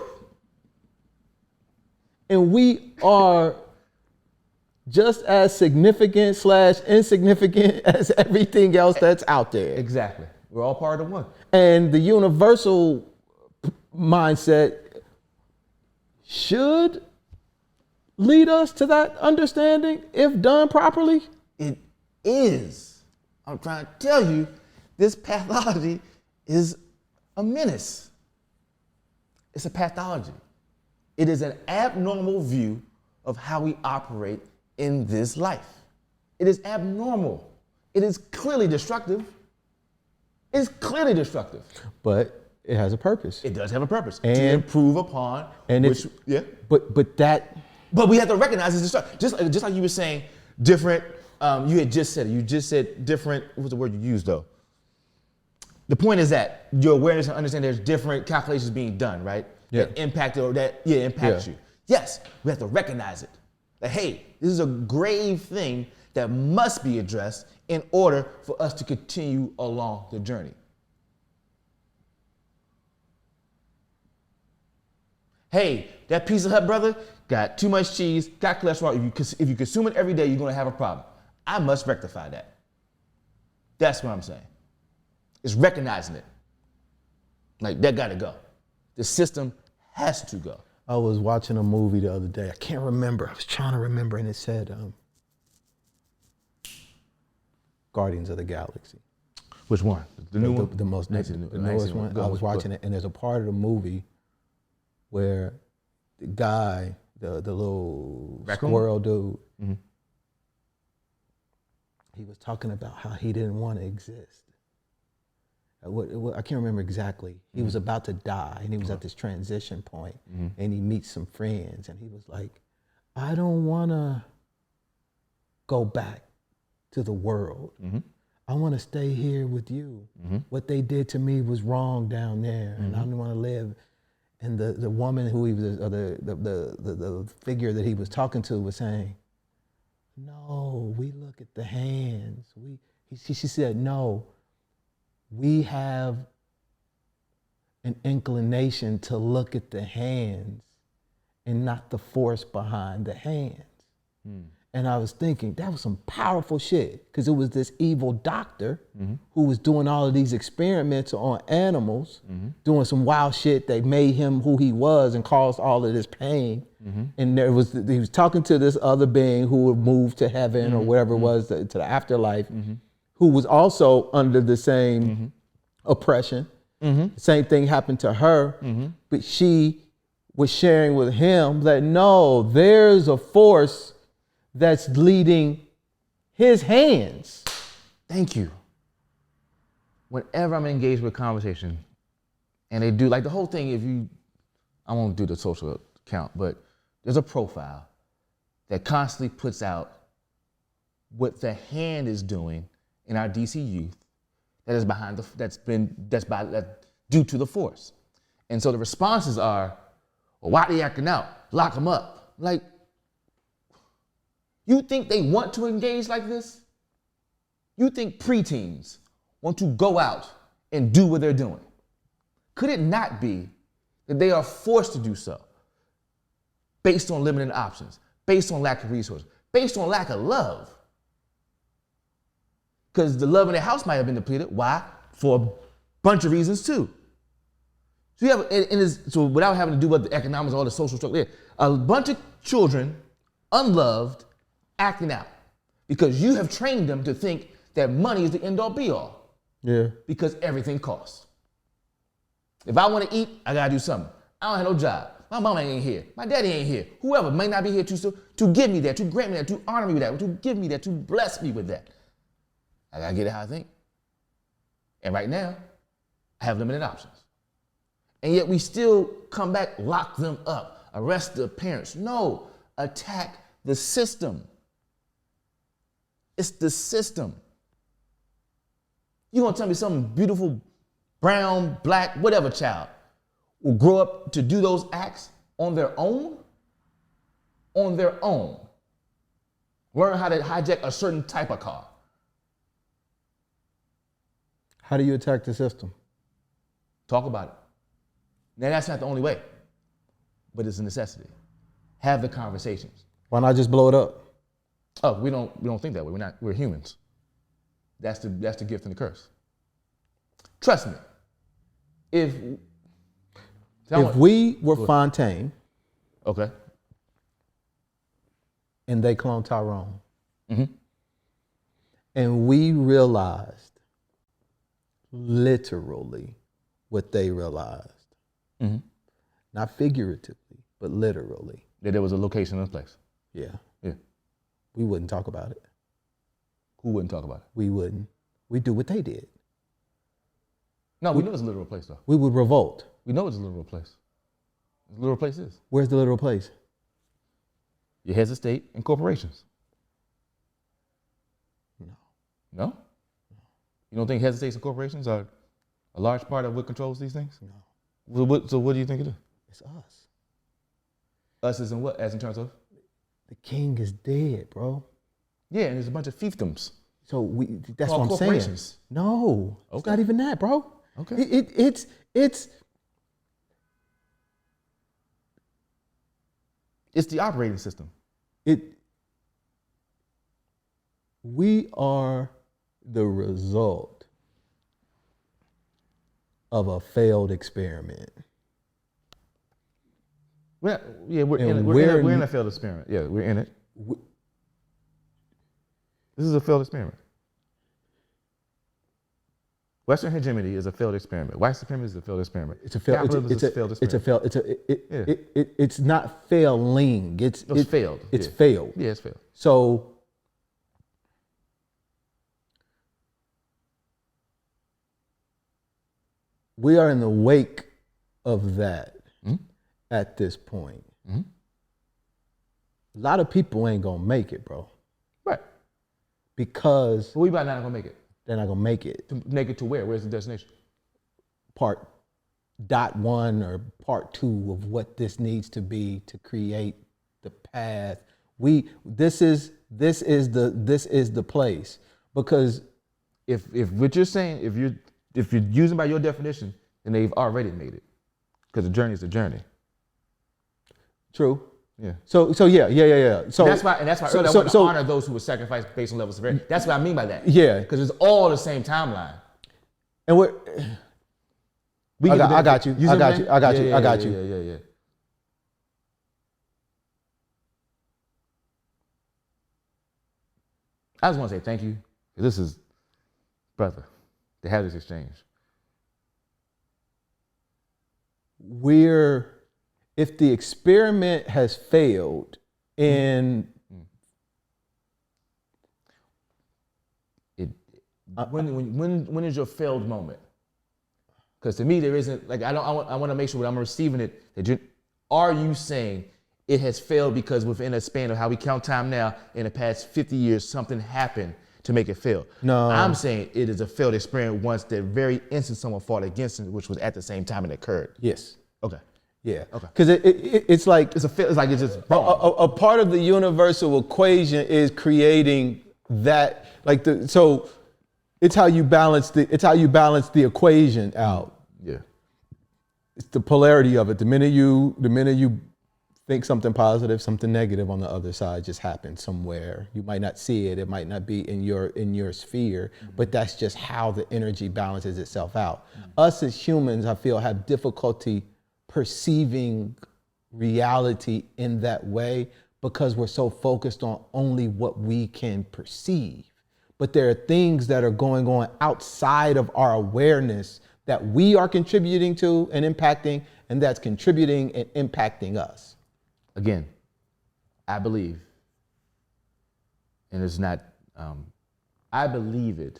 [SPEAKER 1] And we are just as significant / insignificant as everything else that's out there.
[SPEAKER 2] Exactly. We're all part of one.
[SPEAKER 1] And the universal mindset should lead us to that understanding if done properly.
[SPEAKER 2] It is. I'm trying to tell you, this pathology is a menace. It's a pathology. It is an abnormal view of how we operate in this life. It is abnormal. It is clearly destructive. It's clearly destructive.
[SPEAKER 1] But it has a purpose.
[SPEAKER 2] It does have a purpose to
[SPEAKER 1] And-
[SPEAKER 2] improve upon.
[SPEAKER 1] And
[SPEAKER 2] which,
[SPEAKER 1] it's,
[SPEAKER 2] yeah.
[SPEAKER 1] but that,
[SPEAKER 2] But we have to recognize it's destructive. Just like you were saying, different. You had just said it. You just said different. What was the word you used though? The point is that your awareness and understanding there's different calculations being done, right?
[SPEAKER 1] Yeah.
[SPEAKER 2] That impact or that impacts
[SPEAKER 1] Yeah.
[SPEAKER 2] you. Yes, we have to recognize it. That hey, this is a grave thing that must be addressed in order for us to continue along the journey. Hey, that Pizza Hut brother got too much cheese, got cholesterol. If you consume it every day, you're gonna have a problem. I must rectify that. That's what I'm saying. It's recognizing it. Like, that gotta go. The system has to go.
[SPEAKER 1] I was watching a movie the other day. I can't remember. I was trying to remember, and it said Guardians of the Galaxy.
[SPEAKER 2] Which one? The new one?
[SPEAKER 1] The most
[SPEAKER 2] Actually,
[SPEAKER 1] the
[SPEAKER 2] the
[SPEAKER 1] newest
[SPEAKER 2] actual
[SPEAKER 1] one.
[SPEAKER 2] one.
[SPEAKER 1] I was watching it, and there's a part of the movie where the guy, the little
[SPEAKER 2] Raccoon?
[SPEAKER 1] squirrel dude,
[SPEAKER 2] Mhm.
[SPEAKER 1] he was talking about how he didn't want to exist. I can't remember exactly. He was about to die, and he was at this transition point, and he meets some friends, and he was like, I don't want to go back to the world. I want to stay here with you. What they did to me was wrong down there, and I don't want to live. And the woman who he was, or the figure that he was talking to was saying, no, we look at the hands. She said, no, we have an inclination to look at the hands and not the force behind the hands. And I was thinking, that was some powerful shit, because it was this evil doctor who was doing all of these experiments on animals, doing some wild shit that made him who he was and caused all of this pain. And he was talking to this other being who would move to heaven or whatever it was, to the afterlife, who was also under the same oppression. The same thing happened to her, but she was sharing with him that no, there's a force that's leading his hands.
[SPEAKER 2] Thank you. Whenever I'm engaged with a conversation, and they do, like the whole thing, I won't do the social account, but there's a profile that constantly puts out what the hand is doing in our DC youth that is behind that's due to the force. And so the responses are, well, why are they acting out? Lock them up. Like, you think they want to engage like this? You think preteens want to go out and do what they're doing? Could it not be that they are forced to do so based on limited options, based on lack of resources, based on lack of love? Because the love in their house might have been depleted. Why? For a bunch of reasons too. So you have, so without having to do with the economics or all the social structure, a bunch of children, unloved, acting out because you have trained them to think that money is the end all be all.
[SPEAKER 1] Yeah.
[SPEAKER 2] Because everything costs. If I want to eat, I gotta do something. I don't have no job. My mama ain't here. My daddy ain't here. Whoever may not be here to give me that, to grant me that, to honor me with that, to give me that, to bless me with that. I gotta get it how I think. And right now, I have limited options. And yet we still come back, lock them up, arrest the parents. No, attack the system. It's the system. You gonna tell me some beautiful brown, black, whatever child will grow up to do those acts on their own? On their own. Learn how to hijack a certain type of car.
[SPEAKER 1] How do you attack the system?
[SPEAKER 2] Talk about it. Now that's not the only way, but it's a necessity. Have the conversations.
[SPEAKER 1] Why not just blow it up?
[SPEAKER 2] Oh, we don't think that way. We're humans. That's the gift and the curse. Trust me. If
[SPEAKER 1] we were Fontaine,
[SPEAKER 2] okay,
[SPEAKER 1] and they cloned Tyrone, and we realized literally what they realized, not figuratively, but literally,
[SPEAKER 2] that there was a location in place.
[SPEAKER 1] Yeah.
[SPEAKER 2] Yeah.
[SPEAKER 1] We wouldn't talk about it.
[SPEAKER 2] Who wouldn't talk about it?
[SPEAKER 1] We wouldn't. We'd do what they did.
[SPEAKER 2] No, we know it's a literal place though.
[SPEAKER 1] We would revolt.
[SPEAKER 2] We know it's a literal place. The literal place is.
[SPEAKER 1] Where's the literal place?
[SPEAKER 2] Your heads of state and corporations.
[SPEAKER 1] No.
[SPEAKER 2] No? You don't think heads of states and corporations are a large part of what controls these things?
[SPEAKER 1] No.
[SPEAKER 2] So what do you think it is?
[SPEAKER 1] It's us.
[SPEAKER 2] Us as in what? As in terms of?
[SPEAKER 1] The king is dead, bro.
[SPEAKER 2] Yeah, and there's a bunch of fiefdoms.
[SPEAKER 1] So that's
[SPEAKER 2] called
[SPEAKER 1] what I'm saying.
[SPEAKER 2] corporations.
[SPEAKER 1] No, it's not even that, bro.
[SPEAKER 2] Okay. It's the operating system.
[SPEAKER 1] We are the result of a failed experiment.
[SPEAKER 2] We're in a failed experiment. Yeah, we're in it. This is a failed experiment. Western hegemony is a failed experiment. White supremacy is a failed experiment.
[SPEAKER 1] It's a failed. It's not failing. It's
[SPEAKER 2] failed.
[SPEAKER 1] It's failed.
[SPEAKER 2] Yeah, it's failed.
[SPEAKER 1] So we are in the wake of that at this point. A lot of people ain't gonna make it, bro.
[SPEAKER 2] Right.
[SPEAKER 1] Because
[SPEAKER 2] but we about not gonna make it.
[SPEAKER 1] They're not gonna make it.
[SPEAKER 2] To make it to where? Where's the destination?
[SPEAKER 1] Part .1 or part 2 of what this needs to be to create the path. This is the place. Because
[SPEAKER 2] if what you're saying, if you're using by your definition, then they've already made it. Because the journey is the journey.
[SPEAKER 1] True.
[SPEAKER 2] Yeah.
[SPEAKER 1] So yeah. So
[SPEAKER 2] that's why earlier I want to honor those who were sacrificed based on levels of severity. That's what I mean by that.
[SPEAKER 1] Yeah.
[SPEAKER 2] Because it's all the same timeline.
[SPEAKER 1] And I got you.
[SPEAKER 2] Yeah. I just want to say thank you. This is, brother, to have this exchange.
[SPEAKER 1] if the experiment has failed in
[SPEAKER 2] when is your failed moment? Because to me there isn't, like, I want to make sure when I'm receiving it that are you saying it has failed because within a span of how we count time now, in the past 50 years, something happened to make it fail?
[SPEAKER 1] No.
[SPEAKER 2] I'm saying it is a failed experiment once the very instant someone fought against it, which was at the same time it occurred.
[SPEAKER 1] Yes.
[SPEAKER 2] Okay.
[SPEAKER 1] Yeah.
[SPEAKER 2] Okay.
[SPEAKER 1] Because it's like
[SPEAKER 2] It's just boom.
[SPEAKER 1] a part of the universal equation is creating that, like so it's how you balance the equation out.
[SPEAKER 2] Yeah.
[SPEAKER 1] It's the polarity of it. The minute you think something positive, something negative on the other side just happens somewhere. You might not see it. It might not be in your sphere, but that's just how the energy balances itself out. Us as humans, I feel, have difficulty perceiving reality in that way because we're so focused on only what we can perceive. But there are things that are going on outside of our awareness that we are contributing to and impacting, and that's contributing and impacting us.
[SPEAKER 2] Again, I believe, and it's not, I believe it,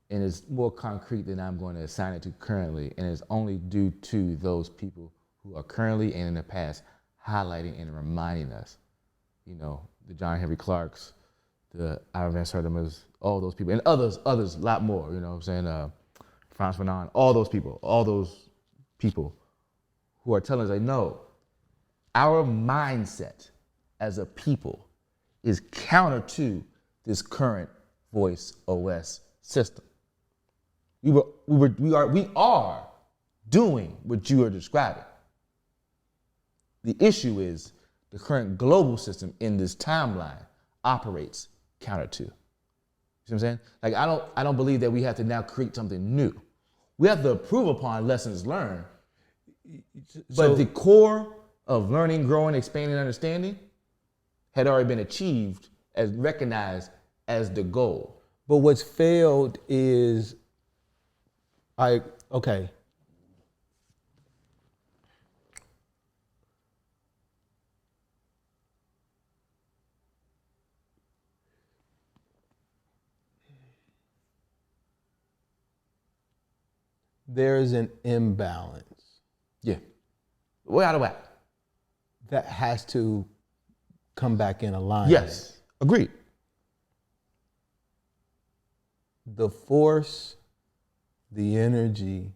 [SPEAKER 2] and it's more concrete than I'm going to assign it to currently, and it's only due to those people who are currently and in the past highlighting and reminding us, the John Henry Clarks, the Ira Van Sertima's, all those people, and others, a lot more, what I'm saying, Frantz Fanon, all those people who are telling us, like, no, our mindset as a people is counter to this current voice OS system. We are doing what you are describing. The issue is the current global system in this timeline operates counter to. You see what I'm saying? Like, I don't believe that we have to now create something new. We have to improve upon lessons learned. But the core of learning, growing, expanding, understanding had already been achieved as recognized as the goal.
[SPEAKER 1] But what's failed is, okay. There's an imbalance.
[SPEAKER 2] Yeah. Way out of whack.
[SPEAKER 1] That has to come back in alignment.
[SPEAKER 2] Yes. Agreed.
[SPEAKER 1] The force, the energy,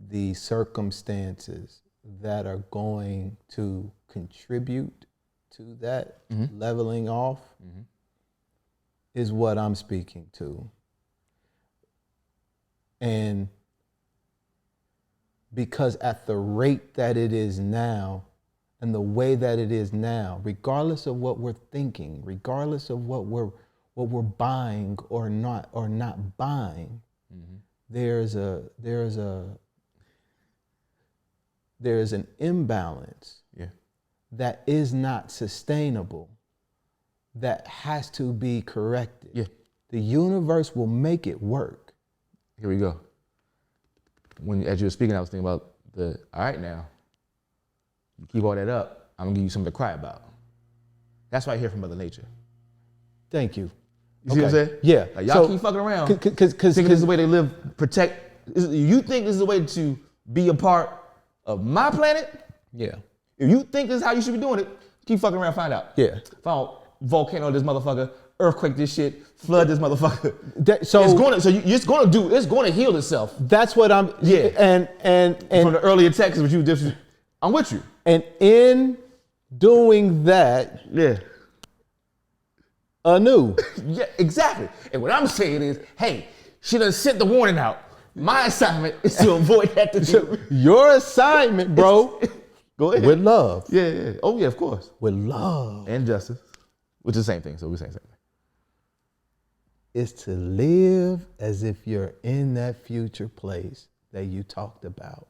[SPEAKER 1] the circumstances that are going to contribute to that leveling off is what I'm speaking to. And because at the rate that it is now and the way that it is now, regardless of what we're thinking, regardless of what we're buying or not buying, there's an imbalance that is not sustainable, that has to be corrected.
[SPEAKER 2] Yeah.
[SPEAKER 1] The universe will make it work.
[SPEAKER 2] Here we go. As you were speaking, I was thinking about all right now, you keep all that up, I'm gonna give you something to cry about. That's what I hear from Mother Nature.
[SPEAKER 1] Thank you.
[SPEAKER 2] You see what I'm saying?
[SPEAKER 1] Yeah.
[SPEAKER 2] Like, y'all keep fucking around. Thinking this is the way they live, protect. You think this is the way to be a part of my planet?
[SPEAKER 1] Yeah.
[SPEAKER 2] If you think this is how you should be doing it, keep fucking around, find out.
[SPEAKER 1] Yeah.
[SPEAKER 2] Find volcano this motherfucker, earthquake this shit, flood this motherfucker. It's gonna heal itself.
[SPEAKER 1] That's what I'm.
[SPEAKER 2] Yeah.
[SPEAKER 1] And
[SPEAKER 2] from the earlier texts, which you just, I'm with you.
[SPEAKER 1] And in doing that, anew.
[SPEAKER 2] Yeah, exactly. And what I'm saying is, hey, she done sent the warning out. My assignment is to avoid that.
[SPEAKER 1] Your assignment, bro.
[SPEAKER 2] Go ahead.
[SPEAKER 1] With love.
[SPEAKER 2] Yeah. Oh yeah, of course.
[SPEAKER 1] With love.
[SPEAKER 2] And justice, which is the same thing. So we're saying the same thing.
[SPEAKER 1] Is to live as if you're in that future place that you talked about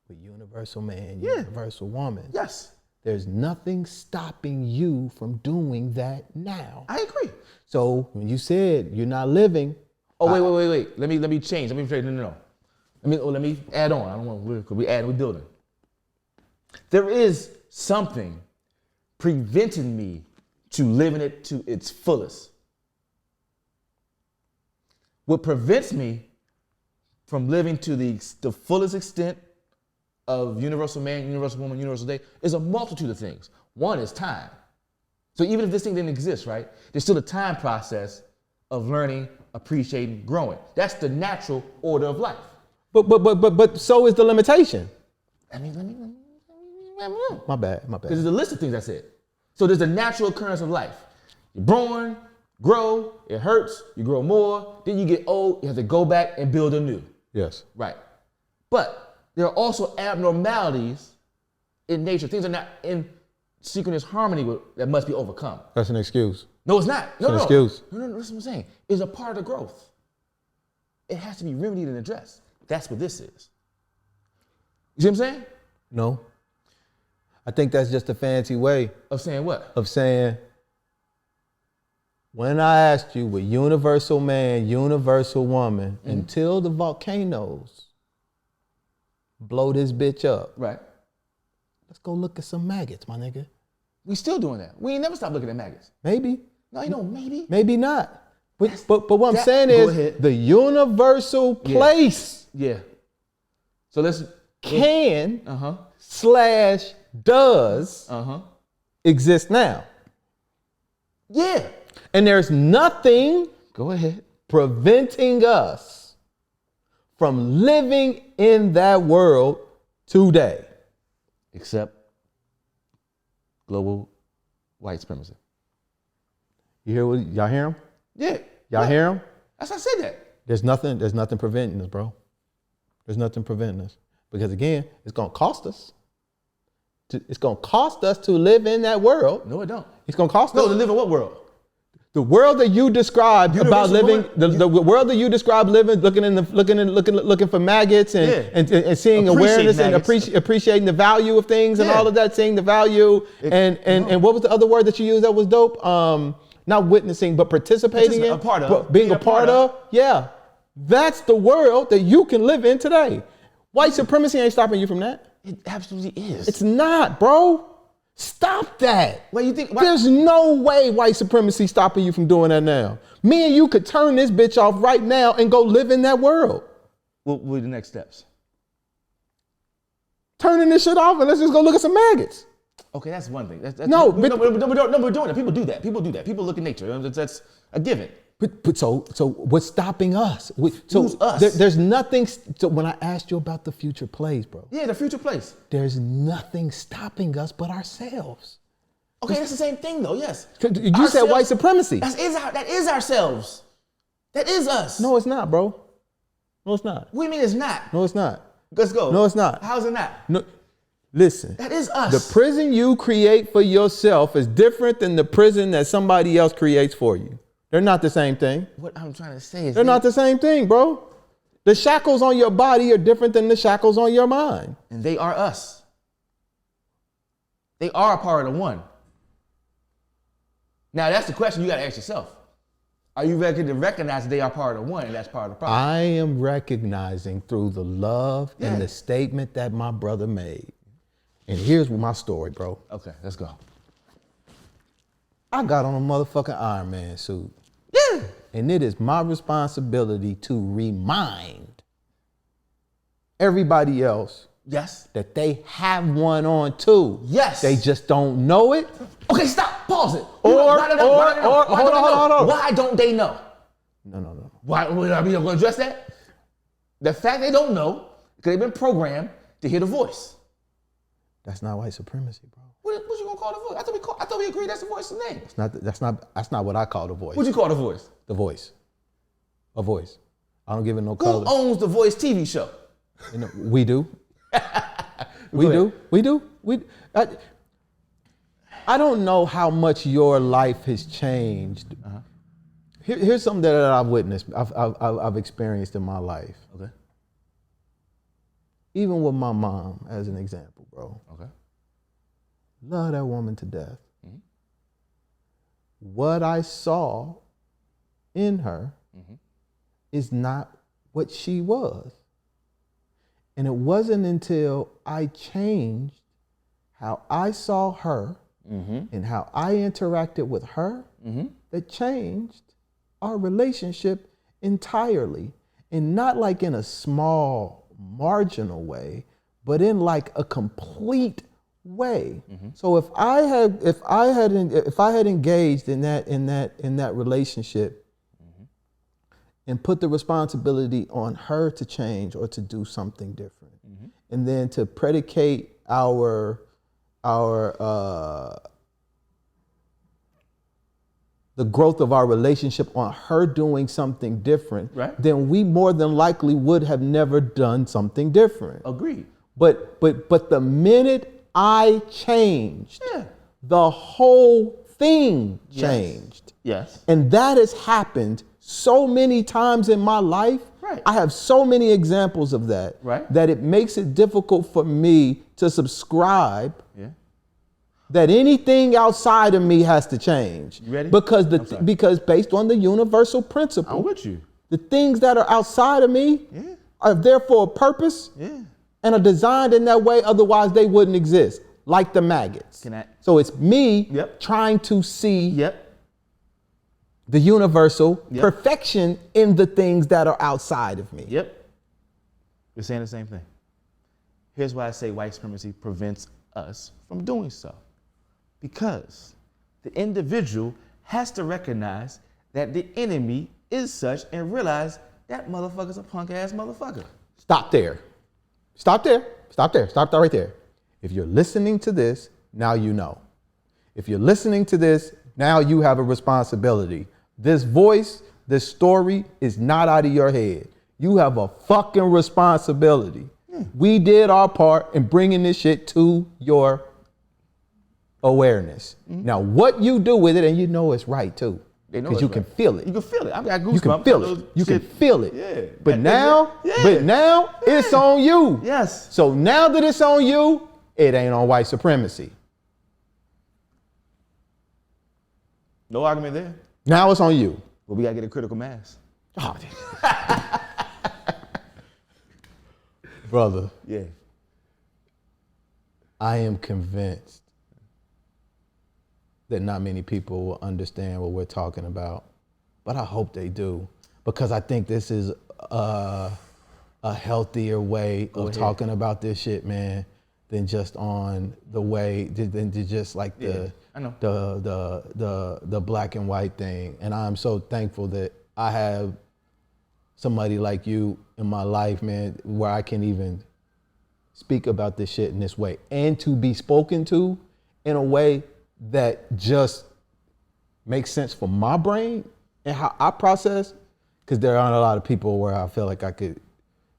[SPEAKER 1] with universal man, universal woman.
[SPEAKER 2] Yes.
[SPEAKER 1] There's nothing stopping you from doing that now.
[SPEAKER 2] I agree.
[SPEAKER 1] So when you said you're not living.
[SPEAKER 2] Oh, wait. Let me change. No. Let me add on. I don't want to, because we're building. There is something preventing me to living it to its fullest. What prevents me from living to the fullest extent of universal man, universal woman, universal day is a multitude of things. One is time. So even if this thing didn't exist, right, there's still a time process of learning, appreciating, growing. That's the natural order of life.
[SPEAKER 1] But so is the limitation.
[SPEAKER 2] Let me.
[SPEAKER 1] My bad.
[SPEAKER 2] Because there's a list of things I said. So there's a natural occurrence of life. You're born, grow, it hurts, you grow more, then you get old, you have to go back and build anew.
[SPEAKER 1] Yes.
[SPEAKER 2] Right. But there are also abnormalities in nature. Things are not in synchronous harmony that must be overcome.
[SPEAKER 1] That's an excuse.
[SPEAKER 2] No, it's not. No,
[SPEAKER 1] It's an excuse.
[SPEAKER 2] No, that's what I'm saying. It's a part of the growth. It has to be remedied and addressed. That's what this is. You see what I'm saying?
[SPEAKER 1] No. I think that's just a fancy way
[SPEAKER 2] Of saying what?
[SPEAKER 1] of saying, when I asked you with universal man, universal woman, until the volcanoes blow this bitch up,
[SPEAKER 2] Right.
[SPEAKER 1] let's go look at some maggots, my nigga.
[SPEAKER 2] We still doing that. We ain't never stop looking at maggots.
[SPEAKER 1] Maybe.
[SPEAKER 2] No, you know, maybe.
[SPEAKER 1] Maybe not. But what I'm
[SPEAKER 2] that-
[SPEAKER 1] saying
[SPEAKER 2] go
[SPEAKER 1] is
[SPEAKER 2] ahead.
[SPEAKER 1] the universal place
[SPEAKER 2] Yeah. So let's.
[SPEAKER 1] can
[SPEAKER 2] Uh-huh.
[SPEAKER 1] / does
[SPEAKER 2] Uh-huh.
[SPEAKER 1] exist now.
[SPEAKER 2] Yeah.
[SPEAKER 1] And there's nothing
[SPEAKER 2] Go ahead.
[SPEAKER 1] preventing us from living in that world today.
[SPEAKER 2] Except global white supremacy.
[SPEAKER 1] Y'all hear him?
[SPEAKER 2] Yeah.
[SPEAKER 1] Y'all hear him?
[SPEAKER 2] That's why I said that.
[SPEAKER 1] There's nothing preventing us, bro. There's nothing preventing us. Because again, it's gonna cost us. It's gonna cost us to live in that world.
[SPEAKER 2] No, it don't.
[SPEAKER 1] It's gonna cost
[SPEAKER 2] No,
[SPEAKER 1] us.
[SPEAKER 2] to live in what world?
[SPEAKER 1] The world that you described about
[SPEAKER 2] Universal
[SPEAKER 1] living,
[SPEAKER 2] woman?
[SPEAKER 1] the world that you described living, looking for maggots and seeing
[SPEAKER 2] Appreciate
[SPEAKER 1] awareness
[SPEAKER 2] maggots.
[SPEAKER 1] and appreciating the value of things and
[SPEAKER 2] Yeah.
[SPEAKER 1] all of that, seeing the value and what was the other word that you used that was dope? Not witnessing, but participating in,
[SPEAKER 2] A part of.
[SPEAKER 1] but being a part of. Yeah, that's the world that you can live in today. White supremacy ain't stopping you from that.
[SPEAKER 2] It absolutely is.
[SPEAKER 1] It's not, bro. Stop that.
[SPEAKER 2] What you think?
[SPEAKER 1] There's no way white supremacy stopping you from doing that now. Me and you could turn this bitch off right now and go live in that world.
[SPEAKER 2] What were the next steps?
[SPEAKER 1] Turning this shit off and let's just go look at some maggots.
[SPEAKER 2] Okay, that's one thing. That's,
[SPEAKER 1] No,
[SPEAKER 2] we're
[SPEAKER 1] but-
[SPEAKER 2] doing it. People do that. People look at nature. That's a given.
[SPEAKER 1] But so what's stopping us?
[SPEAKER 2] Who's us?
[SPEAKER 1] There's nothing. So when I asked you about the future plays, bro,
[SPEAKER 2] Yeah, the future place.
[SPEAKER 1] there's nothing stopping us but ourselves.
[SPEAKER 2] Okay, that's the same thing though. Yes.
[SPEAKER 1] You said white supremacy.
[SPEAKER 2] That is ourselves. That is us.
[SPEAKER 1] No, it's not, bro. No, it's not.
[SPEAKER 2] What do you mean it's not?
[SPEAKER 1] No, it's not.
[SPEAKER 2] Let's go.
[SPEAKER 1] No, it's not.
[SPEAKER 2] How's it not?
[SPEAKER 1] No, listen.
[SPEAKER 2] That is us.
[SPEAKER 1] The prison you create for yourself is different than the prison that somebody else creates for you. They're not the same thing.
[SPEAKER 2] What I'm trying to say is
[SPEAKER 1] They're not the same thing, bro. The shackles on your body are different than the shackles on your mind.
[SPEAKER 2] and they are us. They are a part of the one. Now that's the question you got to ask yourself. Are you ready to recognize that they are part of the one and that's part of the problem?
[SPEAKER 1] I am recognizing through the love
[SPEAKER 2] Yeah.
[SPEAKER 1] and the statement that my brother made. And here's my story, bro.
[SPEAKER 2] Okay, let's go.
[SPEAKER 1] I got on a motherfucking Iron Man suit.
[SPEAKER 2] Yeah.
[SPEAKER 1] And it is my responsibility to remind everybody else
[SPEAKER 2] Yes.
[SPEAKER 1] that they have one on too.
[SPEAKER 2] Yes.
[SPEAKER 1] They just don't know it.
[SPEAKER 2] Okay, stop. Pause it.
[SPEAKER 1] Or-
[SPEAKER 2] Hold on. Why don't they know?
[SPEAKER 1] No.
[SPEAKER 2] Why? Are we going to address that? The fact they don't know because they've been programmed to hear the voice.
[SPEAKER 1] That's not white supremacy, bro.
[SPEAKER 2] What you gonna call the voice? I thought we agreed that's the voice's name.
[SPEAKER 1] That's not what I call the voice.
[SPEAKER 2] What you call the voice?
[SPEAKER 1] The voice. A voice. I don't give it no
[SPEAKER 2] Who
[SPEAKER 1] color.
[SPEAKER 2] owns the Voice TV show?
[SPEAKER 1] You know, we do.
[SPEAKER 2] Go
[SPEAKER 1] We do. I don't know how much your life has changed. Here's something that I've witnessed. I've experienced in my life.
[SPEAKER 2] Okay.
[SPEAKER 1] Even with my mom, as an example, bro.
[SPEAKER 2] Okay.
[SPEAKER 1] Love that woman to death.
[SPEAKER 2] Mhm.
[SPEAKER 1] What I saw in her is not what she was. And it wasn't until I changed how I saw her and how I interacted with her that changed our relationship entirely. And not like in a small, marginal way, but in like a complete way. So if I had engaged in that relationship and put the responsibility on her to change or to do something different, and then to predicate the growth of our relationship on her doing something different,
[SPEAKER 2] Right.
[SPEAKER 1] then we more than likely would have never done something different.
[SPEAKER 2] Agreed.
[SPEAKER 1] But the minute I changed,
[SPEAKER 2] Yeah.
[SPEAKER 1] the whole thing changed.
[SPEAKER 2] Yes.
[SPEAKER 1] And that has happened so many times in my life.
[SPEAKER 2] Right.
[SPEAKER 1] I have so many examples of that.
[SPEAKER 2] Right.
[SPEAKER 1] That it makes it difficult for me to subscribe
[SPEAKER 2] Yeah.
[SPEAKER 1] that anything outside of me has to change.
[SPEAKER 2] You ready?
[SPEAKER 1] Because
[SPEAKER 2] sorry.
[SPEAKER 1] because based on the universal principle,
[SPEAKER 2] I'm with you.
[SPEAKER 1] the things that are outside of me
[SPEAKER 2] Yeah.
[SPEAKER 1] are there for a purpose
[SPEAKER 2] Yeah.
[SPEAKER 1] and are designed in that way, otherwise they wouldn't exist, like the maggots.
[SPEAKER 2] Can I-
[SPEAKER 1] So it's me
[SPEAKER 2] Yep.
[SPEAKER 1] trying to see
[SPEAKER 2] Yep.
[SPEAKER 1] the universal
[SPEAKER 2] Yep.
[SPEAKER 1] perfection in the things that are outside of me.
[SPEAKER 2] Yep. We're saying the same thing. Here's why I say white supremacy prevents us from doing so. Because the individual has to recognize that the enemy is such and realize that motherfucker's a punk ass motherfucker.
[SPEAKER 1] Stop there. Stop there. Stop there. Stop that right there. If you're listening to this, now you know. If you're listening to this, now you have a responsibility. This voice, this story is not out of your head. You have a fucking responsibility. We did our part in bringing this shit to your awareness. Now, what you do with it, and you know it's right too,
[SPEAKER 2] They know
[SPEAKER 1] because
[SPEAKER 2] it's
[SPEAKER 1] you
[SPEAKER 2] right.
[SPEAKER 1] can feel it.
[SPEAKER 2] You can feel it. I got goosebumps.
[SPEAKER 1] You can feel it. You can feel it.
[SPEAKER 2] Yeah.
[SPEAKER 1] But now, it's on you.
[SPEAKER 2] Yes.
[SPEAKER 1] So now that it's on you, it ain't on white supremacy.
[SPEAKER 2] No argument there.
[SPEAKER 1] Now it's on you.
[SPEAKER 2] But we gotta get a critical mass.
[SPEAKER 1] Oh, brother,
[SPEAKER 2] Yeah.
[SPEAKER 1] I am convinced that not many people will understand what we're talking about, but I hope they do, because I think this is a healthier way of talking about this shit, man, than just on the way, than just like
[SPEAKER 2] I know.
[SPEAKER 1] the black and white thing. And I'm so thankful that I have somebody like you in my life, man, where I can even speak about this shit in this way and to be spoken to in a way that just makes sense for my brain and how I process, because there aren't a lot of people where I feel like I could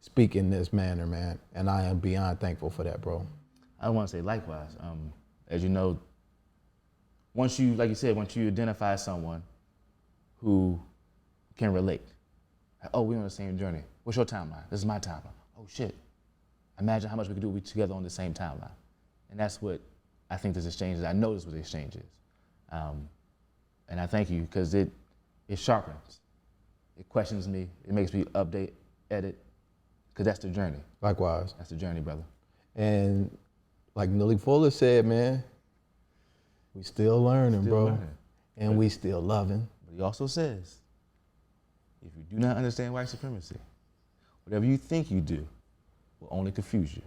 [SPEAKER 1] speak in this manner, man. And I am beyond thankful for that, bro.
[SPEAKER 2] I want to say likewise. As you know, once you, like you said, once you identify someone who can relate, oh, we're on the same journey. What's your timeline? This is my timeline. Oh shit. Imagine how much we could do together on the same timeline. And that's what I think this exchange is. I know this is what the exchange is. And I thank you, because it sharpens. It questions me. It makes me update, edit, because that's the journey.
[SPEAKER 1] Likewise.
[SPEAKER 2] That's the journey, brother.
[SPEAKER 1] And like Nelly Fuller said, man, we still learning, bro.
[SPEAKER 2] learning.
[SPEAKER 1] And we still loving.
[SPEAKER 2] But he also says, if you do not understand white supremacy, whatever you think you do will only confuse you.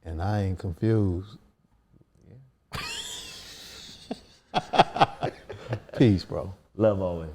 [SPEAKER 1] And I ain't confused. Peace, bro.
[SPEAKER 2] Love always.